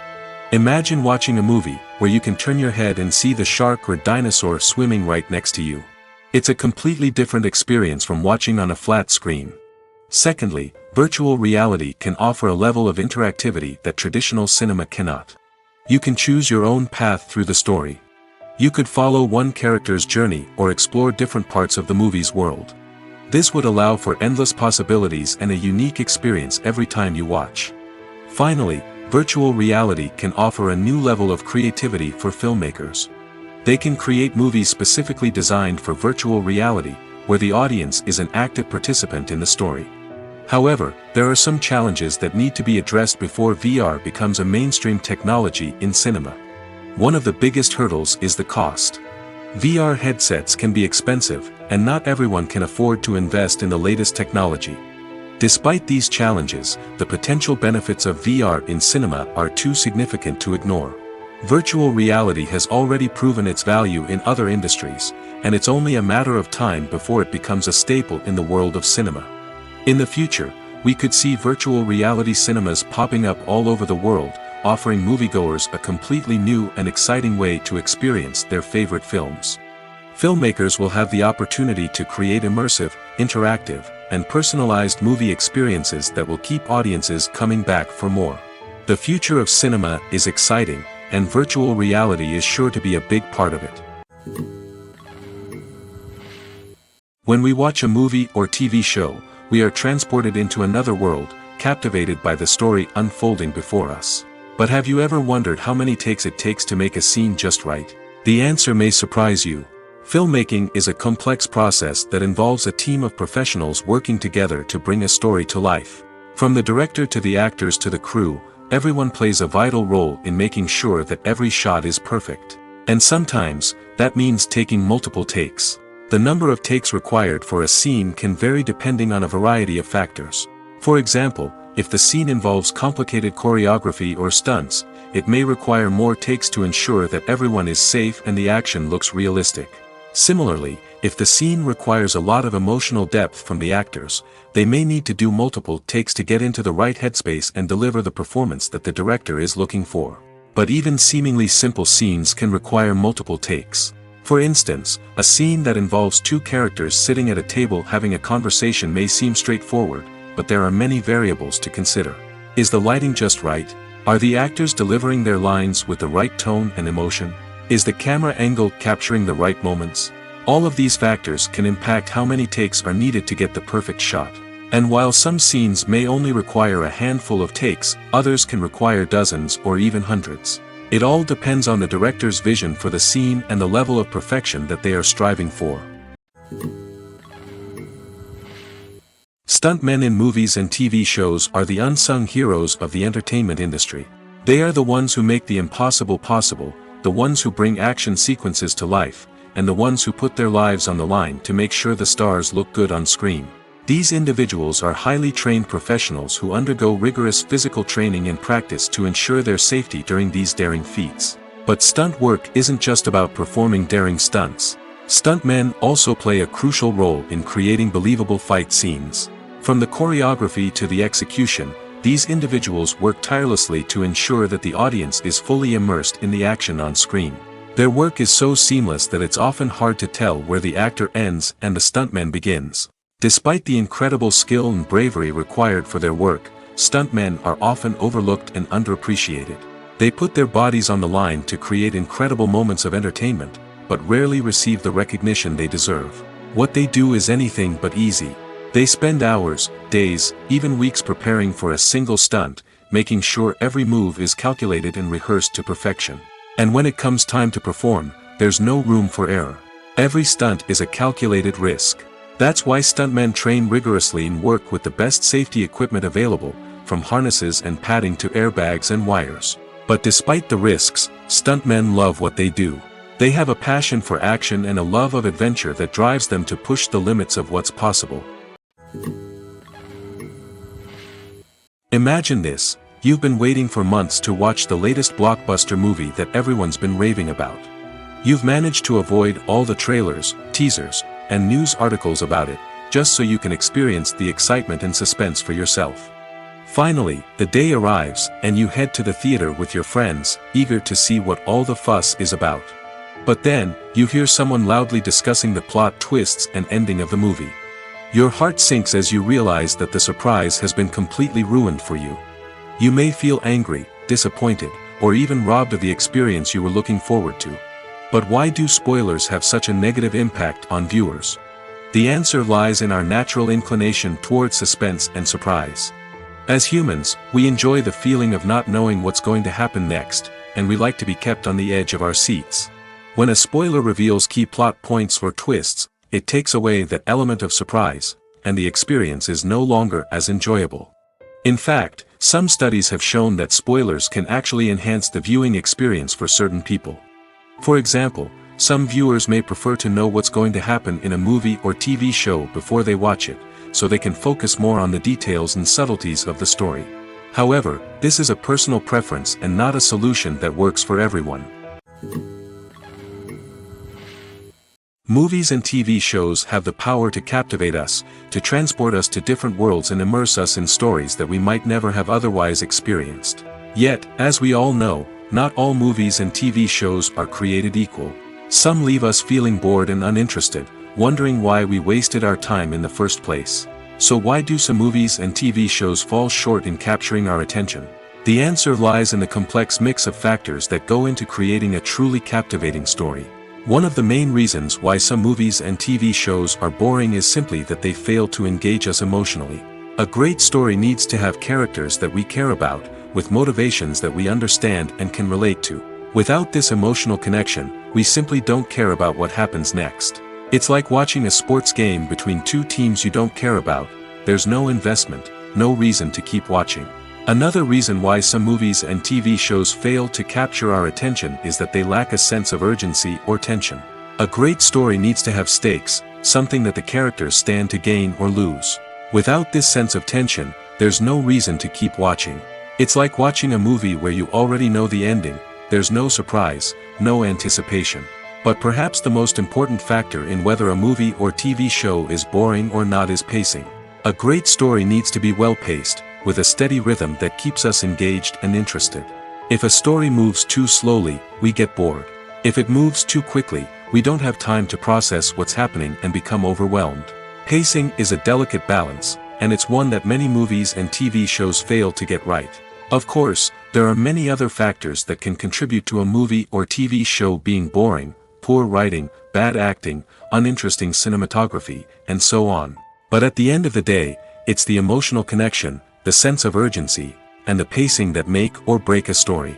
Imagine watching a movie where you can turn your head and see the shark or dinosaur swimming right next to you. It's a completely different experience from watching on a flat screen. Secondly, virtual reality can offer a level of interactivity that traditional cinema cannot. You can choose your own path through the story. You could follow one character's journey or explore different parts of the movie's world. This would allow for endless possibilities and a unique experience every time you watch. Finally, virtual reality can offer a new level of creativity for filmmakers. They can create movies specifically designed for virtual reality, where the audience is an active participant in the story. However, there are some challenges that need to be addressed before VR becomes a mainstream technology in cinema. One of the biggest hurdles is the cost. VR headsets can be expensive, and not everyone can afford to invest in the latest technology. Despite these challenges, the potential benefits of VR in cinema are too significant to ignore. Virtual reality has already proven its value in other industries, and it's only a matter of time before it becomes a staple in the world of cinema. In the future, we could see virtual reality cinemas popping up all over the world, offering moviegoers a completely new and exciting way to experience their favorite films. Filmmakers will have the opportunity to create immersive, interactive, and personalized movie experiences that will keep audiences coming back for more. The future of cinema is exciting, and virtual reality is sure to be a big part of it. When we watch a movie or TV show, we are transported into another world, captivated by the story unfolding before us. But have you ever wondered how many takes it takes to make a scene just right? The answer may surprise you. Filmmaking is a complex process that involves a team of professionals working together to bring a story to life. From the director to the actors to the crew, everyone plays a vital role in making sure that every shot is perfect. And sometimes, that means taking multiple takes. The number of takes required for a scene can vary depending on a variety of factors. For example, if the scene involves complicated choreography or stunts, it may require more takes to ensure that everyone is safe and the action looks realistic. Similarly, if the scene requires a lot of emotional depth from the actors, they may need to do multiple takes to get into the right headspace and deliver the performance that the director is looking for. But even seemingly simple scenes can require multiple takes. For instance, a scene that involves two characters sitting at a table having a conversation may seem straightforward, but there are many variables to consider. Is the lighting just right? Are the actors delivering their lines with the right tone and emotion? Is the camera angle capturing the right moments? All of these factors can impact how many takes are needed to get the perfect shot. And while some scenes may only require a handful of takes, others can require dozens or even hundreds. It all depends on the director's vision for the scene and the level of perfection that they are striving for. Stuntmen in movies and TV shows are the unsung heroes of the entertainment industry. They are the ones who make the impossible possible, the ones who bring action sequences to life, and the ones who put their lives on the line to make sure the stars look good on screen. These individuals are highly trained professionals who undergo rigorous physical training and practice to ensure their safety during these daring feats. But stunt work isn't just about performing daring stunts. Stuntmen also play a crucial role in creating believable fight scenes. From the choreography to the execution, these individuals work tirelessly to ensure that the audience is fully immersed in the action on screen. Their work is so seamless that it's often hard to tell where the actor ends and the stuntman begins. Despite the incredible skill and bravery required for their work, stuntmen are often overlooked and underappreciated. They put their bodies on the line to create incredible moments of entertainment, but rarely receive the recognition they deserve. What they do is anything but easy. They spend hours, days, even weeks preparing for a single stunt, making sure every move is calculated and rehearsed to perfection. And when it comes time to perform, there's no room for error. Every stunt is a calculated risk. That's why stuntmen train rigorously and work with the best safety equipment available, from harnesses and padding to airbags and wires. But despite the risks, stuntmen love what they do. They have a passion for action and a love of adventure that drives them to push the limits of what's possible. Imagine this: you've been waiting for months to watch the latest blockbuster movie that everyone's been raving about. You've managed to avoid all the trailers, teasers, and news articles about it, just so you can experience the excitement and suspense for yourself. Finally, the day arrives, and you head to the theater with your friends, eager to see what all the fuss is about. But then, you hear someone loudly discussing the plot twists and ending of the movie. Your heart sinks as you realize that the surprise has been completely ruined for you. You may feel angry, disappointed, or even robbed of the experience you were looking forward to. But why do spoilers have such a negative impact on viewers? The answer lies in our natural inclination toward suspense and surprise. As humans, we enjoy the feeling of not knowing what's going to happen next, and we like to be kept on the edge of our seats. When a spoiler reveals key plot points or twists, it takes away that element of surprise, and the experience is no longer as enjoyable. In fact, Some studies have shown that spoilers can actually enhance the viewing experience for certain people. For example, some viewers may prefer to know what's going to happen in a movie or TV show before they watch it, so they can focus more on the details and subtleties of the story. However, this is a personal preference and not a solution that works for everyone. Movies and TV shows have the power to captivate us, to transport us to different worlds and immerse us in stories that we might never have otherwise experienced. Yet, as we all know, not all movies and TV shows are created equal. Some leave us feeling bored and uninterested, wondering why we wasted our time in the first place. So why do some movies and TV shows fall short in capturing our attention? The answer lies in the complex mix of factors that go into creating a truly captivating story. One of the main reasons why some movies and TV shows are boring is simply that they fail to engage us emotionally. A great story needs to have characters that we care about, with motivations that we understand and can relate to. Without this emotional connection, we simply don't care about what happens next. It's like watching a sports game between two teams you don't care about. There's no investment, no reason to keep watching. Another reason why some movies and TV shows fail to capture our attention is that they lack a sense of urgency or tension. A great story needs to have stakes, something that the characters stand to gain or lose. Without this sense of tension, there's no reason to keep watching. It's like watching a movie where you already know the ending. There's no surprise, no anticipation. But perhaps the most important factor in whether a movie or TV show is boring or not is pacing. A great story needs to be well-paced, with a steady rhythm that keeps us engaged and interested. If a story moves too slowly, we get bored. If it moves too quickly, we don't have time to process what's happening and become overwhelmed. Pacing is a delicate balance, and it's one that many movies and TV shows fail to get right. Of course, there are many other factors that can contribute to a movie or TV show being boring: poor writing, bad acting, uninteresting cinematography, and so on. But at the end of the day, it's the emotional connection, the sense of urgency, and the pacing that make or break a story.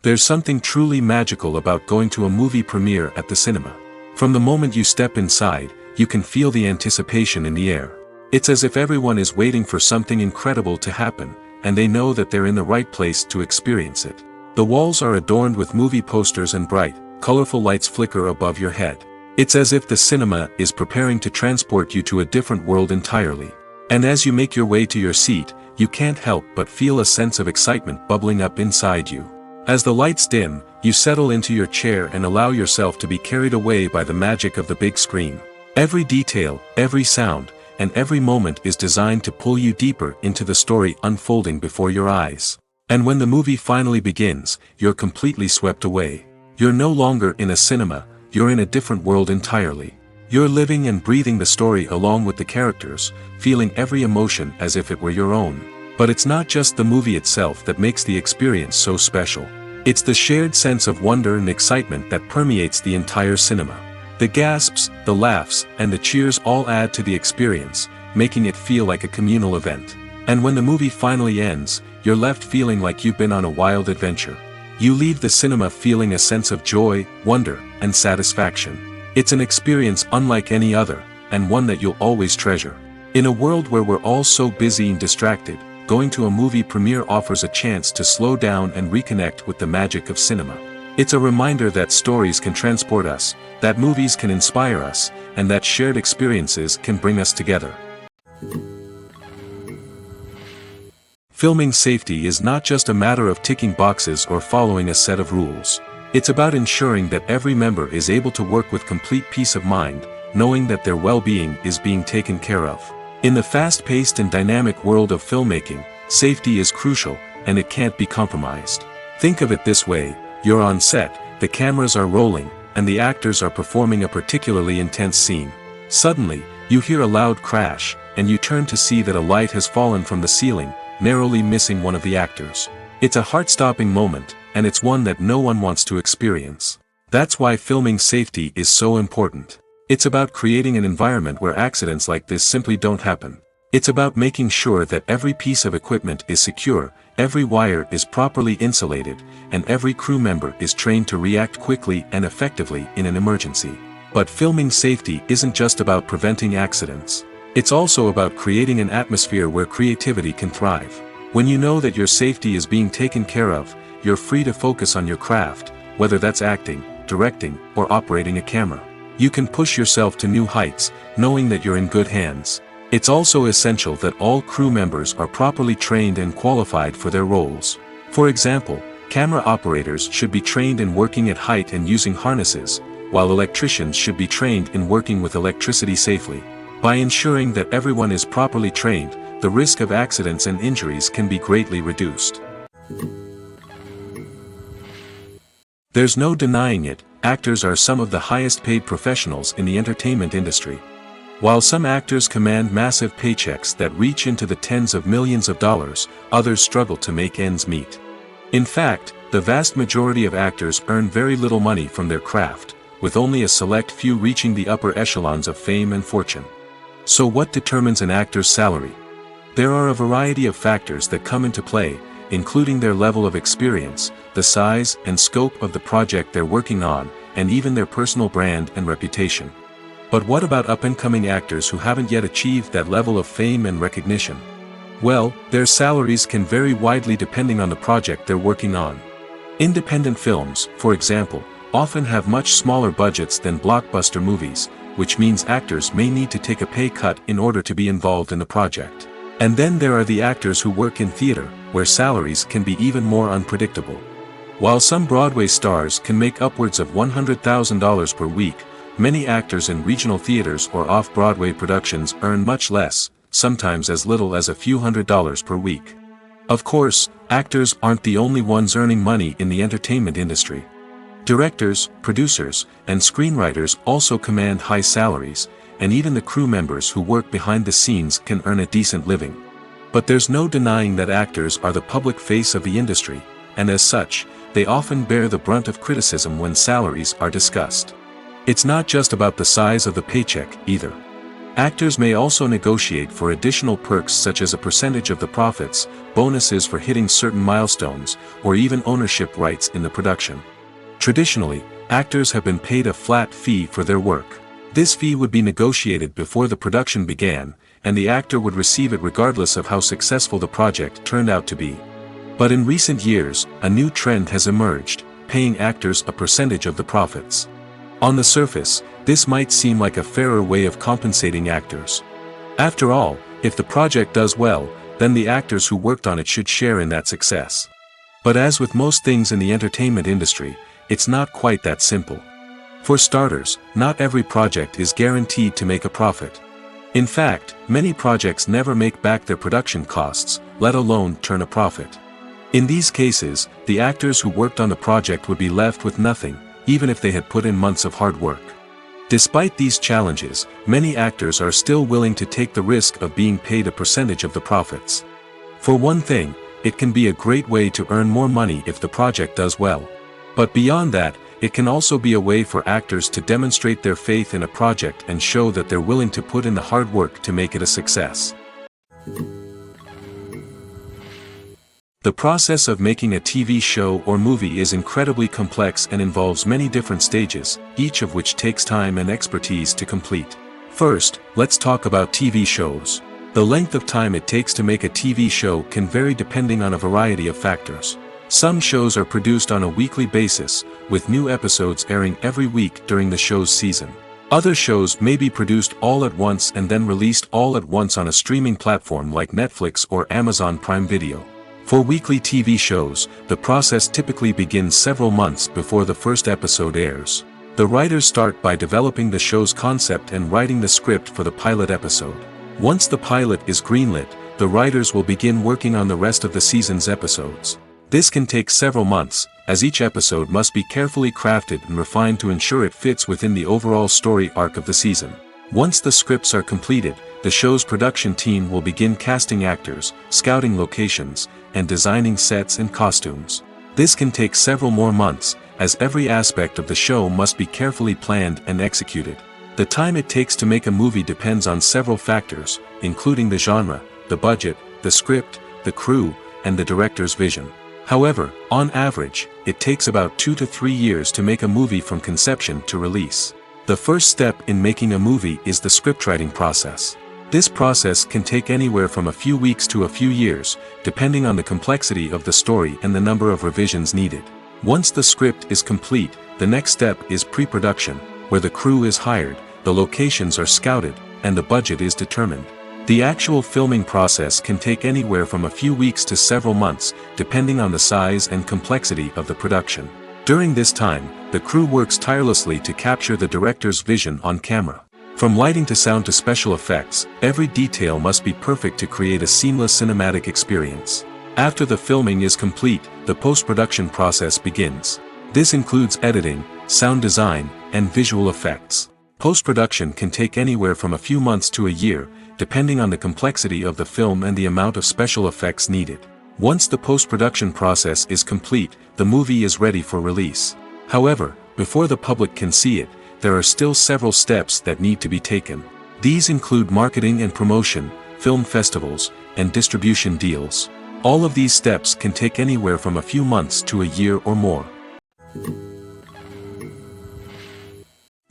There's something truly magical about going to a movie premiere at the cinema. From the moment you step inside, you can feel the anticipation in the air. It's as if everyone is waiting for something incredible to happen, and they know that they're in the right place to experience it. The walls are adorned with movie posters and bright, colorful lights flicker above your head. It's as if the cinema is preparing to transport you to a different world entirely. And as you make your way to your seat, you can't help but feel a sense of excitement bubbling up inside you. As the lights dim, you settle into your chair and allow yourself to be carried away by the magic of the big screen. Every detail, every sound, and every moment is designed to pull you deeper into the story unfolding before your eyes. And when the movie finally begins, you're completely swept away. You're no longer in a cinema, you're in a different world entirely. You're living and breathing the story along with the characters, feeling every emotion as if it were your own. But it's not just the movie itself that makes the experience so special. It's the shared sense of wonder and excitement that permeates the entire cinema. The gasps, the laughs, and the cheers all add to the experience, making it feel like a communal event. And when the movie finally ends, you're left feeling like you've been on a wild adventure. You leave the cinema feeling a sense of joy, wonder, and satisfaction. It's an experience unlike any other, and one that you'll always treasure. In a world where we're all so busy and distracted, going to a movie premiere offers a chance to slow down and reconnect with the magic of cinema. It's a reminder that stories can transport us, that movies can inspire us, and that shared experiences can bring us together. Filming safety is not just a matter of ticking boxes or following a set of rules. It's about ensuring that every member is able to work with complete peace of mind, knowing that their well-being is being taken care of. In the fast-paced and dynamic world of filmmaking, safety is crucial, and it can't be compromised. Think of it this way: you're on set, the cameras are rolling, and the actors are performing a particularly intense scene. Suddenly, you hear a loud crash, and you turn to see that a light has fallen from the ceiling, narrowly missing one of the actors. It's a heart-stopping moment, and it's one that no one wants to experience. That's why filming safety is so important. It's about creating an environment where accidents like this simply don't happen. It's about making sure that every piece of equipment is secure, every wire is properly insulated, and every crew member is trained to react quickly and effectively in an emergency. But filming safety isn't just about preventing accidents. It's also about creating an atmosphere where creativity can thrive. When you know that your safety is being taken care of, you're free to focus on your craft, whether that's acting, directing, or operating a camera. You can push yourself to new heights, knowing that you're in good hands. It's also essential that all crew members are properly trained and qualified for their roles. For example, camera operators should be trained in working at height and using harnesses, while electricians should be trained in working with electricity safely. By ensuring that everyone is properly trained, the risk of accidents and injuries can be greatly reduced. There's no denying it, actors are some of the highest paid professionals in the entertainment industry. While some actors command massive paychecks that reach into the tens of millions of dollars, others struggle to make ends meet. In fact, the vast majority of actors earn very little money from their craft, with only a select few reaching the upper echelons of fame and fortune. So what determines an actor's salary? There are a variety of factors that come into play, including their level of experience, the size and scope of the project they're working on, and even their personal brand and reputation. But what about up-and-coming actors who haven't yet achieved that level of fame and recognition? Well, their salaries can vary widely depending on the project they're working on. Independent films, for example, often have much smaller budgets than blockbuster movies, which means actors may need to take a pay cut in order to be involved in the project. And then there are the actors who work in theater, where salaries can be even more unpredictable. While some Broadway stars can make upwards of $100,000 per week, many actors in regional theaters or off-Broadway productions earn much less, sometimes as little as a few $100s per week. Of course, actors aren't the only ones earning money in the entertainment industry. Directors, producers, and screenwriters also command high salaries, and even the crew members who work behind the scenes can earn a decent living. But there's no denying that actors are the public face of the industry, and as such, they often bear the brunt of criticism when salaries are discussed. It's not just about the size of the paycheck, either. Actors may also negotiate for additional perks such as a percentage of the profits, bonuses for hitting certain milestones, or even ownership rights in the production. Traditionally, actors have been paid a flat fee for their work. This fee would be negotiated before the production began, and the actor would receive it regardless of how successful the project turned out to be. But in recent years, a new trend has emerged, paying actors a percentage of the profits. On the surface, this might seem like a fairer way of compensating actors. After all, if the project does well, then the actors who worked on it should share in that success. But as with most things in the entertainment industry, it's not quite that simple. For starters, not every project is guaranteed to make a profit. In fact, many projects never make back their production costs, let alone turn a profit. In these cases, the actors who worked on the project would be left with nothing, even if they had put in months of hard work. Despite these challenges, many actors are still willing to take the risk of being paid a percentage of the profits. For one thing, it can be a great way to earn more money if the project does well. But beyond that, it can also be a way for actors to demonstrate their faith in a project and show that they're willing to put in the hard work to make it a success. The process of making a TV show or movie is incredibly complex and involves many different stages, each of which takes time and expertise to complete. First, let's talk about TV shows. The length of time it takes to make a TV show can vary depending on a variety of factors. Some shows are produced on a weekly basis, with new episodes airing every week during the show's season. Other shows may be produced all at once and then released all at once on a streaming platform like Netflix or Amazon Prime Video. For weekly TV shows, the process typically begins several months before the first episode airs. The writers start by developing the show's concept and writing the script for the pilot episode. Once the pilot is greenlit, the writers will begin working on the rest of the season's episodes. This can take several months, as each episode must be carefully crafted and refined to ensure it fits within the overall story arc of the season. Once the scripts are completed, the show's production team will begin casting actors, scouting locations, and designing sets and costumes. This can take several more months, as every aspect of the show must be carefully planned and executed. The time it takes to make a movie depends on several factors, including the genre, the budget, the script, the crew, and the director's vision. However, on average, it takes about 2 to 3 years to make a movie from conception to release. The first step in making a movie is the scriptwriting process. This process can take anywhere from a few weeks to a few years, depending on the complexity of the story and the number of revisions needed. Once the script is complete, the next step is pre-production, where the crew is hired, the locations are scouted, and the budget is determined. The actual filming process can take anywhere from a few weeks to several months, depending on the size and complexity of the production. During this time, the crew works tirelessly to capture the director's vision on camera. From lighting to sound to special effects, every detail must be perfect to create a seamless cinematic experience. After the filming is complete, the post-production process begins. This includes editing, sound design, and visual effects. Post-production can take anywhere from a few months to a year, depending on the complexity of the film and the amount of special effects needed. Once the post-production process is complete, the movie is ready for release. However, before the public can see it, there are still several steps that need to be taken. These include marketing and promotion, film festivals, and distribution deals. All of these steps can take anywhere from a few months to a year or more.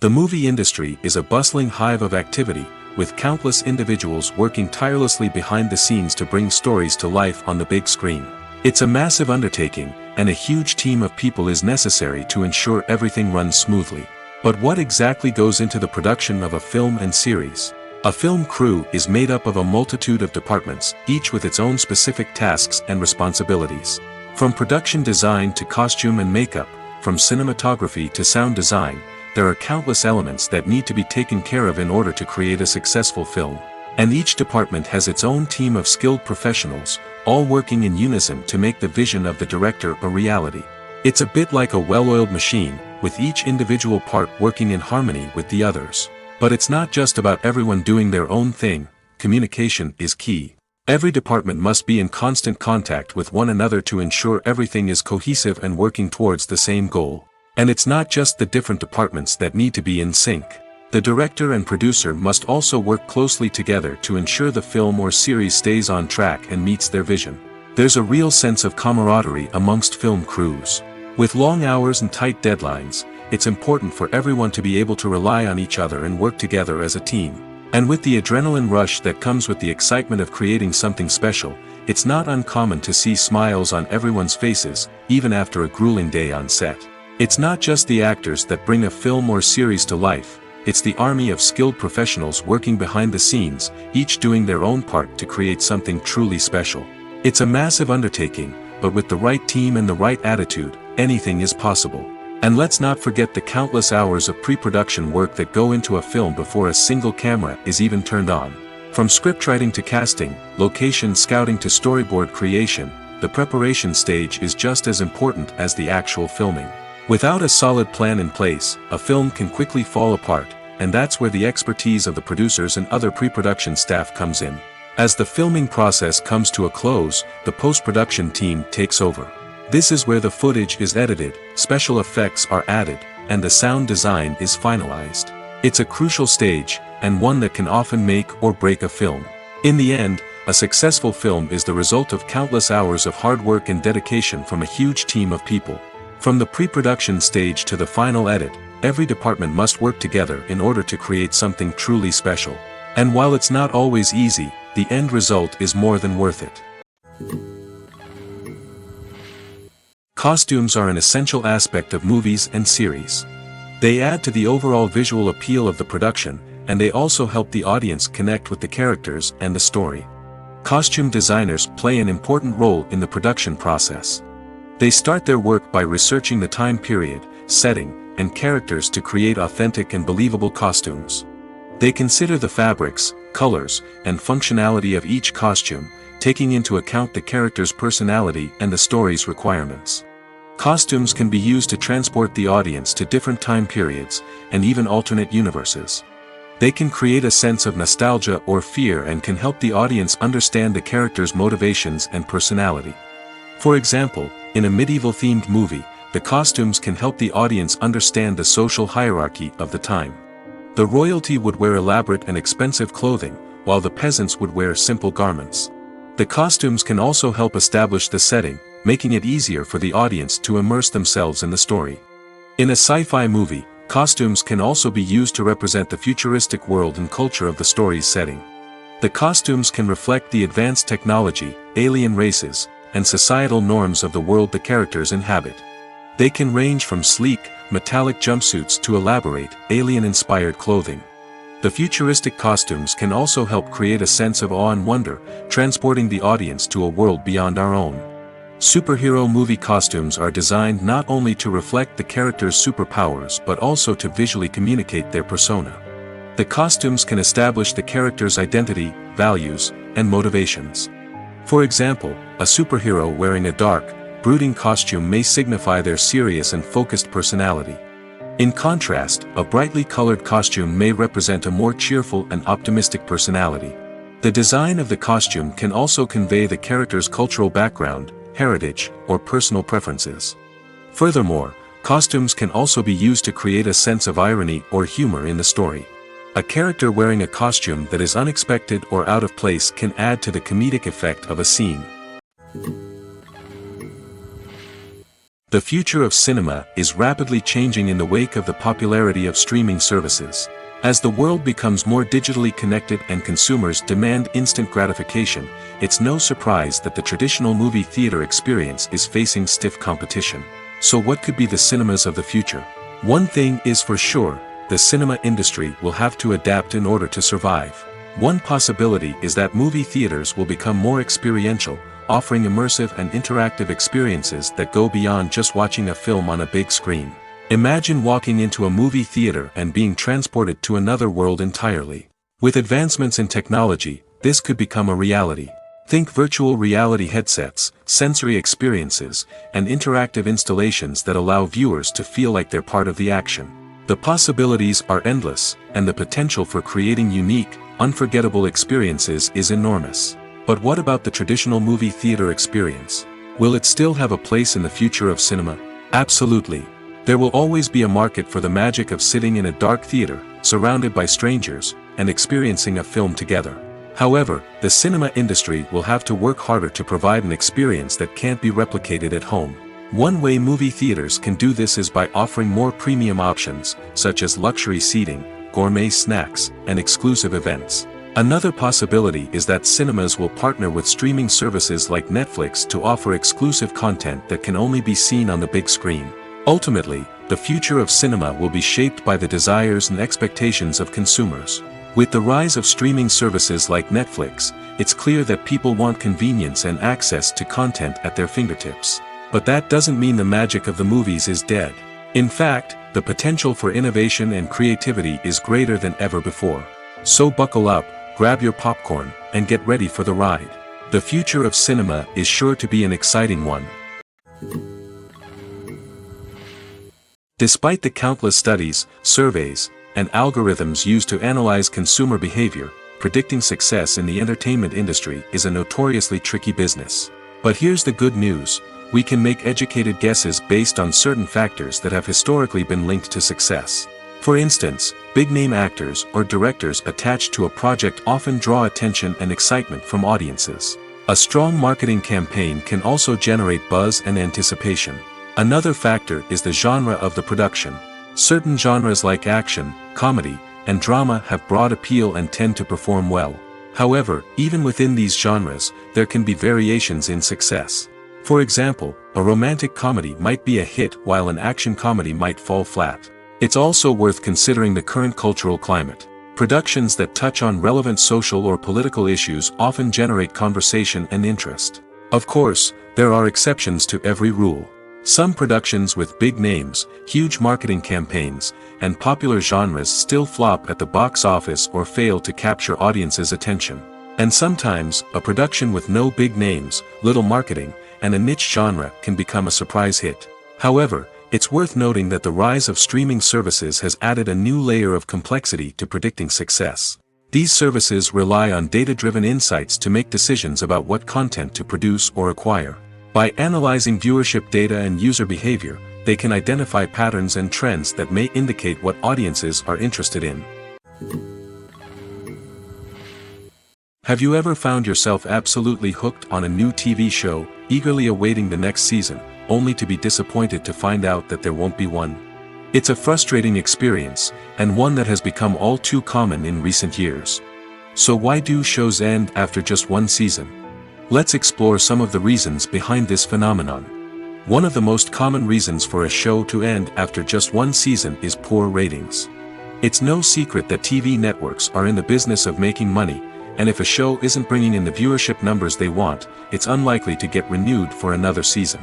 The movie industry is a bustling hive of activity, with countless individuals working tirelessly behind the scenes to bring stories to life on the big screen. It's a massive undertaking, and a huge team of people is necessary to ensure everything runs smoothly. But what exactly goes into the production of a film and series? A film crew is made up of a multitude of departments, each with its own specific tasks and responsibilities. From production design to costume and makeup, from cinematography to sound design, there are countless elements that need to be taken care of in order to create a successful film. And each department has its own team of skilled professionals, all working in unison to make the vision of the director a reality. It's a bit like a well-oiled machine, with each individual part working in harmony with the others. But it's not just about everyone doing their own thing. Communication is key. Every department must be in constant contact with one another to ensure everything is cohesive and working towards the same goal. And it's not just the different departments that need to be in sync. The director and producer must also work closely together to ensure the film or series stays on track and meets their vision. There's a real sense of camaraderie amongst film crews. With long hours and tight deadlines, it's important for everyone to be able to rely on each other and work together as a team. And with the adrenaline rush that comes with the excitement of creating something special, it's not uncommon to see smiles on everyone's faces, even after a grueling day on set. It's not just the actors that bring a film or series to life, it's the army of skilled professionals working behind the scenes, each doing their own part to create something truly special. It's a massive undertaking, but with the right team and the right attitude, anything is possible. And let's not forget the countless hours of pre-production work that go into a film before a single camera is even turned on. From scriptwriting to casting, location scouting to storyboard creation, the preparation stage is just as important as the actual filming. Without a solid plan in place, a film can quickly fall apart, and that's where the expertise of the producers and other pre-production staff comes in. As the filming process comes to a close, the post-production team takes over. This is where the footage is edited, special effects are added, and the sound design is finalized. It's a crucial stage, and one that can often make or break a film. In the end, a successful film is the result of countless hours of hard work and dedication from a huge team of people. From the pre-production stage to the final edit, every department must work together in order to create something truly special. And while it's not always easy, the end result is more than worth it. Costumes are an essential aspect of movies and series. They add to the overall visual appeal of the production, and they also help the audience connect with the characters and the story. Costume designers play an important role in the production process. They start their work by researching the time period, setting, and characters to create authentic and believable costumes. They consider the fabrics, colors, and functionality of each costume, taking into account the character's personality and the story's requirements. Costumes can be used to transport the audience to different time periods, and even alternate universes. They can create a sense of nostalgia or fear and can help the audience understand the character's motivations and personality. For example, in a medieval-themed movie, the costumes can help the audience understand the social hierarchy of the time. The royalty would wear elaborate and expensive clothing, while the peasants would wear simple garments. The costumes can also help establish the setting, making it easier for the audience to immerse themselves in the story. In a sci-fi movie, costumes can also be used to represent the futuristic world and culture of the story's setting. The costumes can reflect the advanced technology, alien races, and societal norms of the world the characters inhabit. They can range from sleek, metallic jumpsuits to elaborate, alien-inspired clothing. The futuristic costumes can also help create a sense of awe and wonder, transporting the audience to a world beyond our own. Superhero movie costumes are designed not only to reflect the character's superpowers but also to visually communicate their persona. The costumes can establish the character's identity, values, and motivations. For example, a superhero wearing a dark, brooding costume may signify their serious and focused personality. In contrast, a brightly colored costume may represent a more cheerful and optimistic personality. The design of the costume can also convey the character's cultural background, heritage, or personal preferences. Furthermore, costumes can also be used to create a sense of irony or humor in the story. A character wearing a costume that is unexpected or out of place can add to the comedic effect of a scene. The future of cinema is rapidly changing in the wake of the popularity of streaming services. As the world becomes more digitally connected and consumers demand instant gratification, it's no surprise that the traditional movie theater experience is facing stiff competition. So what could be the cinemas of the future? One thing is for sure, the cinema industry will have to adapt in order to survive. One possibility is that movie theaters will become more experiential, offering immersive and interactive experiences that go beyond just watching a film on a big screen. Imagine walking into a movie theater and being transported to another world entirely. With advancements in technology, this could become a reality. Think virtual reality headsets, sensory experiences, and interactive installations that allow viewers to feel like they're part of the action. The possibilities are endless, and the potential for creating unique, unforgettable experiences is enormous. But what about the traditional movie theater experience? Will it still have a place in the future of cinema? Absolutely. There will always be a market for the magic of sitting in a dark theater, surrounded by strangers, and experiencing a film together. However, the cinema industry will have to work harder to provide an experience that can't be replicated at home. One way movie theaters can do this is by offering more premium options, such as luxury seating, gourmet snacks, and exclusive events. Another possibility is that cinemas will partner with streaming services like Netflix to offer exclusive content that can only be seen on the big screen. Ultimately, the future of cinema will be shaped by the desires and expectations of consumers. With the rise of streaming services like Netflix, it's clear that people want convenience and access to content at their fingertips. But that doesn't mean the magic of the movies is dead. In fact, the potential for innovation and creativity is greater than ever before. So buckle up, grab your popcorn, and get ready for the ride. The future of cinema is sure to be an exciting one. Despite the countless studies, surveys, and algorithms used to analyze consumer behavior, predicting success in the entertainment industry is a notoriously tricky business. But here's the good news: we can make educated guesses based on certain factors that have historically been linked to success. For instance, big-name actors or directors attached to a project often draw attention and excitement from audiences. A strong marketing campaign can also generate buzz and anticipation. Another factor is the genre of the production. Certain genres like action, comedy, and drama have broad appeal and tend to perform well. However, even within these genres, there can be variations in success. For example, a romantic comedy might be a hit while an action comedy might fall flat. It's also worth considering the current cultural climate. Productions that touch on relevant social or political issues often generate conversation and interest. Of course, there are exceptions to every rule. Some productions with big names, huge marketing campaigns, and popular genres still flop at the box office or fail to capture audiences' attention. And sometimes, a production with no big names, little marketing, and a niche genre can become a surprise hit. However, it's worth noting that the rise of streaming services has added a new layer of complexity to predicting success. These services rely on data-driven insights to make decisions about what content to produce or acquire. By analyzing viewership data and user behavior, they can identify patterns and trends that may indicate what audiences are interested in. Have you ever found yourself absolutely hooked on a new TV show, eagerly awaiting the next season, only to be disappointed to find out that there won't be one? It's a frustrating experience, and one that has become all too common in recent years. So why do shows end after just one season? Let's explore some of the reasons behind this phenomenon. One of the most common reasons for a show to end after just one season is poor ratings. It's no secret that TV networks are in the business of making money, and if a show isn't bringing in the viewership numbers they want, it's unlikely to get renewed for another season.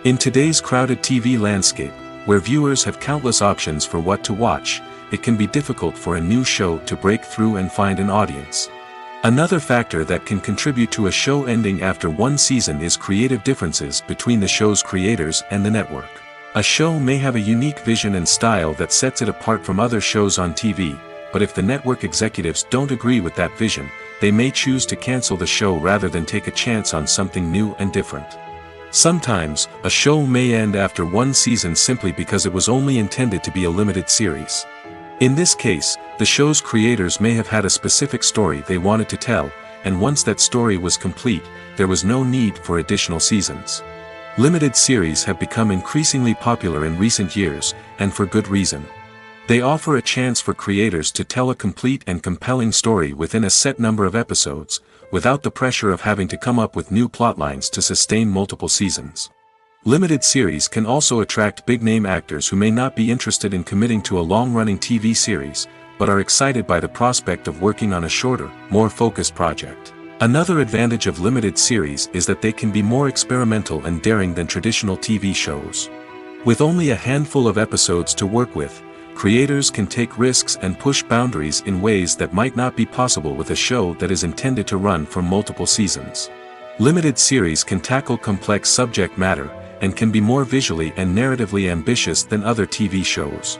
In today's crowded TV landscape, where viewers have countless options for what to watch, it can be difficult for a new show to break through and find an audience. Another factor that can contribute to a show ending after one season is creative differences between the show's creators and the network. A show may have a unique vision and style that sets it apart from other shows on TV, but if the network executives don't agree with that vision, they may choose to cancel the show rather than take a chance on something new and different. Sometimes, a show may end after one season simply because it was only intended to be a limited series. In this case, the show's creators may have had a specific story they wanted to tell, and once that story was complete, there was no need for additional seasons. Limited series have become increasingly popular in recent years, and for good reason. They offer a chance for creators to tell a complete and compelling story within a set number of episodes, without the pressure of having to come up with new plotlines to sustain multiple seasons. Limited series can also attract big-name actors who may not be interested in committing to a long-running TV series, but are excited by the prospect of working on a shorter, more focused project. Another advantage of limited series is that they can be more experimental and daring than traditional TV shows. With only a handful of episodes to work with, creators can take risks and push boundaries in ways that might not be possible with a show that is intended to run for multiple seasons. Limited series can tackle complex subject matter, and can be more visually and narratively ambitious than other TV shows.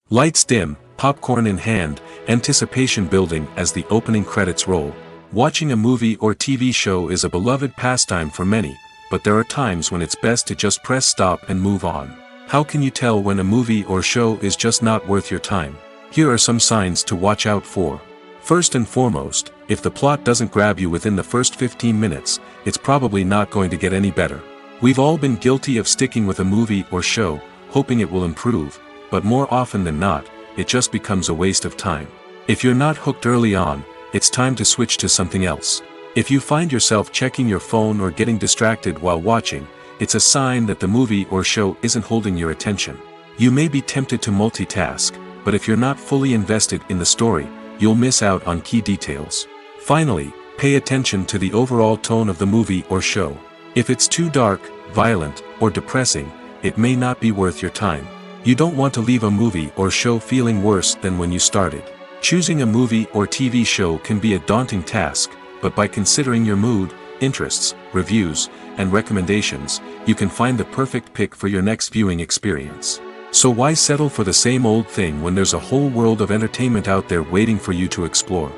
Lights dim, popcorn in hand, anticipation building as the opening credits roll. Watching a movie or TV show is a beloved pastime for many, but there are times when it's best to just press stop and move on. How can you tell when a movie or show is just not worth your time? Here are some signs to watch out for. First and foremost, if the plot doesn't grab you within the first 15 minutes, it's probably not going to get any better. We've all been guilty of sticking with a movie or show, hoping it will improve, but more often than not, it just becomes a waste of time. If you're not hooked early on, it's time to switch to something else. If you find yourself checking your phone or getting distracted while watching, it's a sign that the movie or show isn't holding your attention. You may be tempted to multitask, but if you're not fully invested in the story, you'll miss out on key details. Finally, pay attention to the overall tone of the movie or show. If it's too dark, violent, or depressing, it may not be worth your time. You don't want to leave a movie or show feeling worse than when you started. Choosing a movie or TV show can be a daunting task, but by considering your mood, interests, reviews, and recommendations, you can find the perfect pick for your next viewing experience. So why settle for the same old thing when there's a whole world of entertainment out there waiting for you to explore?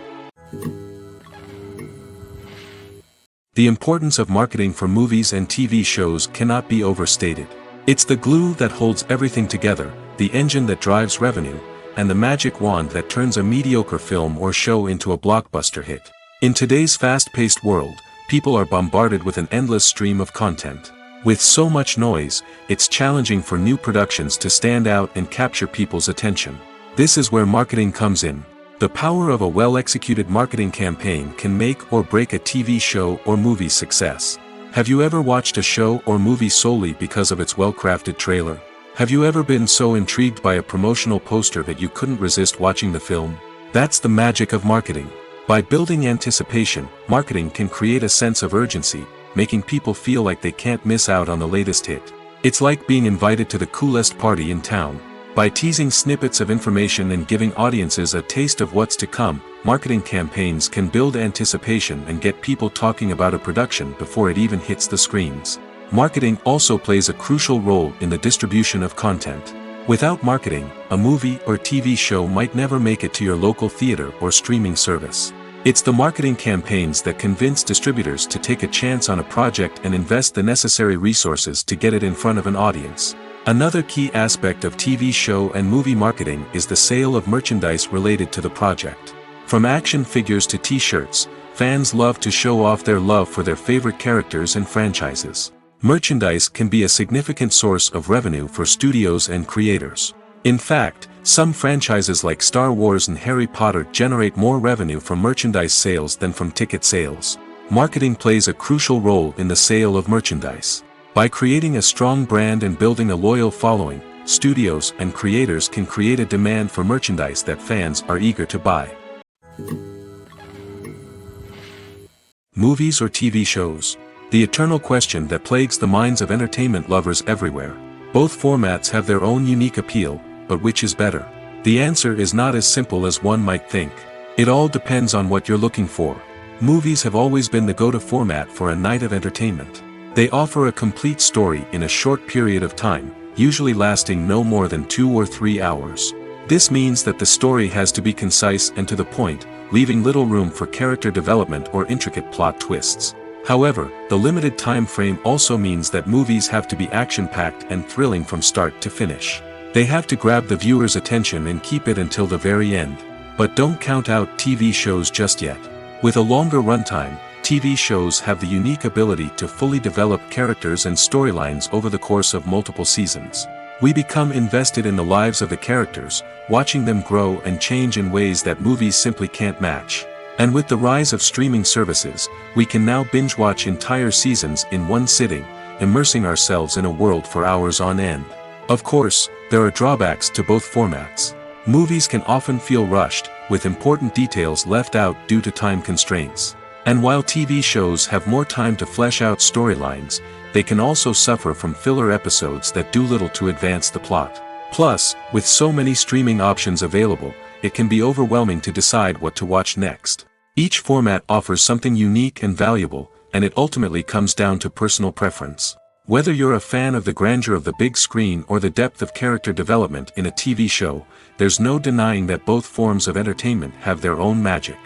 The importance of marketing for movies and TV shows cannot be overstated. It's the glue that holds everything together, the engine that drives revenue, and the magic wand that turns a mediocre film or show into a blockbuster hit. In today's fast-paced world, people are bombarded with an endless stream of content. With so much noise, it's challenging for new productions to stand out and capture people's attention. This is where marketing comes in. The power of a well-executed marketing campaign can make or break a TV show or movie's success. Have you ever watched a show or movie solely because of its well-crafted trailer? Have you ever been so intrigued by a promotional poster that you couldn't resist watching the film? That's the magic of marketing. By building anticipation, marketing can create a sense of urgency, making people feel like they can't miss out on the latest hit. It's like being invited to the coolest party in town. By teasing snippets of information and giving audiences a taste of what's to come, marketing campaigns can build anticipation and get people talking about a production before it even hits the screens. Marketing also plays a crucial role in the distribution of content. Without marketing, a movie or TV show might never make it to your local theater or streaming service. It's the marketing campaigns that convince distributors to take a chance on a project and invest the necessary resources to get it in front of an audience. Another key aspect of TV show and movie marketing is the sale of merchandise related to the project. From action figures to t-shirts, fans love to show off their love for their favorite characters and franchises. Merchandise can be a significant source of revenue for studios and creators. In fact, Some franchises like Star Wars and Harry Potter generate more revenue from merchandise sales than from ticket sales. Marketing plays a crucial role in the sale of merchandise. By creating a strong brand and building a loyal following, studios and creators can create a demand for merchandise that fans are eager to buy. Movies or TV shows? The eternal question that plagues the minds of entertainment lovers everywhere. Both formats have their own unique appeal, but which is better? The answer is not as simple as one might think. It all depends on what you're looking for. Movies have always been the go-to format for a night of entertainment. They offer a complete story in a short period of time, usually lasting no more than 2 or 3 hours. This means that the story has to be concise and to the point, leaving little room for character development or intricate plot twists. However, the limited time frame also means that movies have to be action-packed and thrilling from start to finish. They have to grab the viewer's attention and keep it until the very end. But don't count out TV shows just yet. With a longer runtime, TV shows have the unique ability to fully develop characters and storylines over the course of multiple seasons. We become invested in the lives of the characters, watching them grow and change in ways that movies simply can't match. And with the rise of streaming services, we can now binge-watch entire seasons in one sitting, immersing ourselves in a world for hours on end. Of course, there are drawbacks to both formats. Movies can often feel rushed, with important details left out due to time constraints. And while TV shows have more time to flesh out storylines, they can also suffer from filler episodes that do little to advance the plot. Plus, with so many streaming options available, it can be overwhelming to decide what to watch next. Each format offers something unique and valuable, and it ultimately comes down to personal preference. Whether you're a fan of the grandeur of the big screen or the depth of character development in a TV show, there's no denying that both forms of entertainment have their own magic.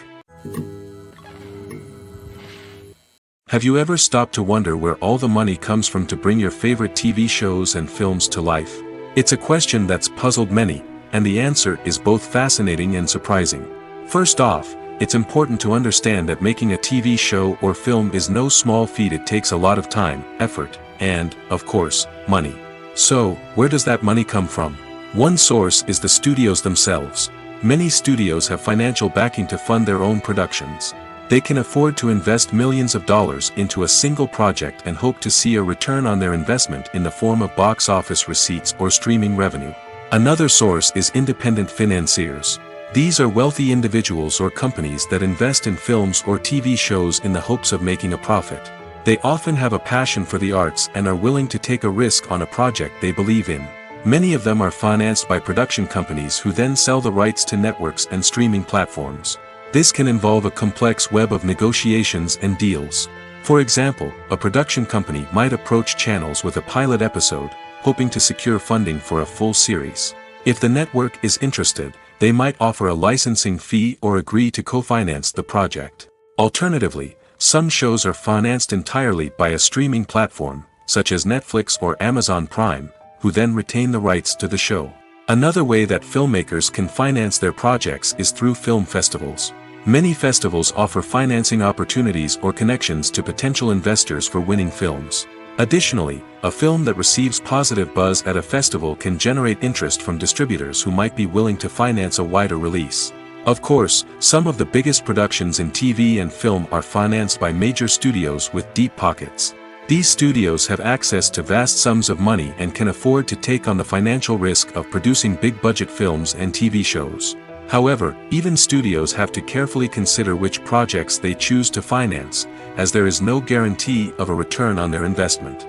Have you ever stopped to wonder where all the money comes from to bring your favorite TV shows and films to life? It's a question that's puzzled many, and the answer is both fascinating and surprising. First off, it's important to understand that making a TV show or film is no small feat. It takes a lot of time, effort, and, of course, money. So, where does that money come from? One source is the studios themselves. Many studios have financial backing to fund their own productions. They can afford to invest millions of dollars into a single project and hope to see a return on their investment in the form of box office receipts or streaming revenue. Another source is independent financiers. These are wealthy individuals or companies that invest in films or TV shows in the hopes of making a profit. They often have a passion for the arts and are willing to take a risk on a project they believe in. Many of them are financed by production companies who then sell the rights to networks and streaming platforms. This can involve a complex web of negotiations and deals. For example, a production company might approach channels with a pilot episode, hoping to secure funding for a full series. If the network is interested, they might offer a licensing fee or agree to co-finance the project. Alternatively, some shows are financed entirely by a streaming platform, such as Netflix or Amazon Prime, who then retain the rights to the show. Another way that filmmakers can finance their projects is through film festivals. Many festivals offer financing opportunities or connections to potential investors for winning films. Additionally, a film that receives positive buzz at a festival can generate interest from distributors who might be willing to finance a wider release. Of course, some of the biggest productions in TV and film are financed by major studios with deep pockets. These studios have access to vast sums of money and can afford to take on the financial risk of producing big-budget films and TV shows. However, even studios have to carefully consider which projects they choose to finance, as there is no guarantee of a return on their investment.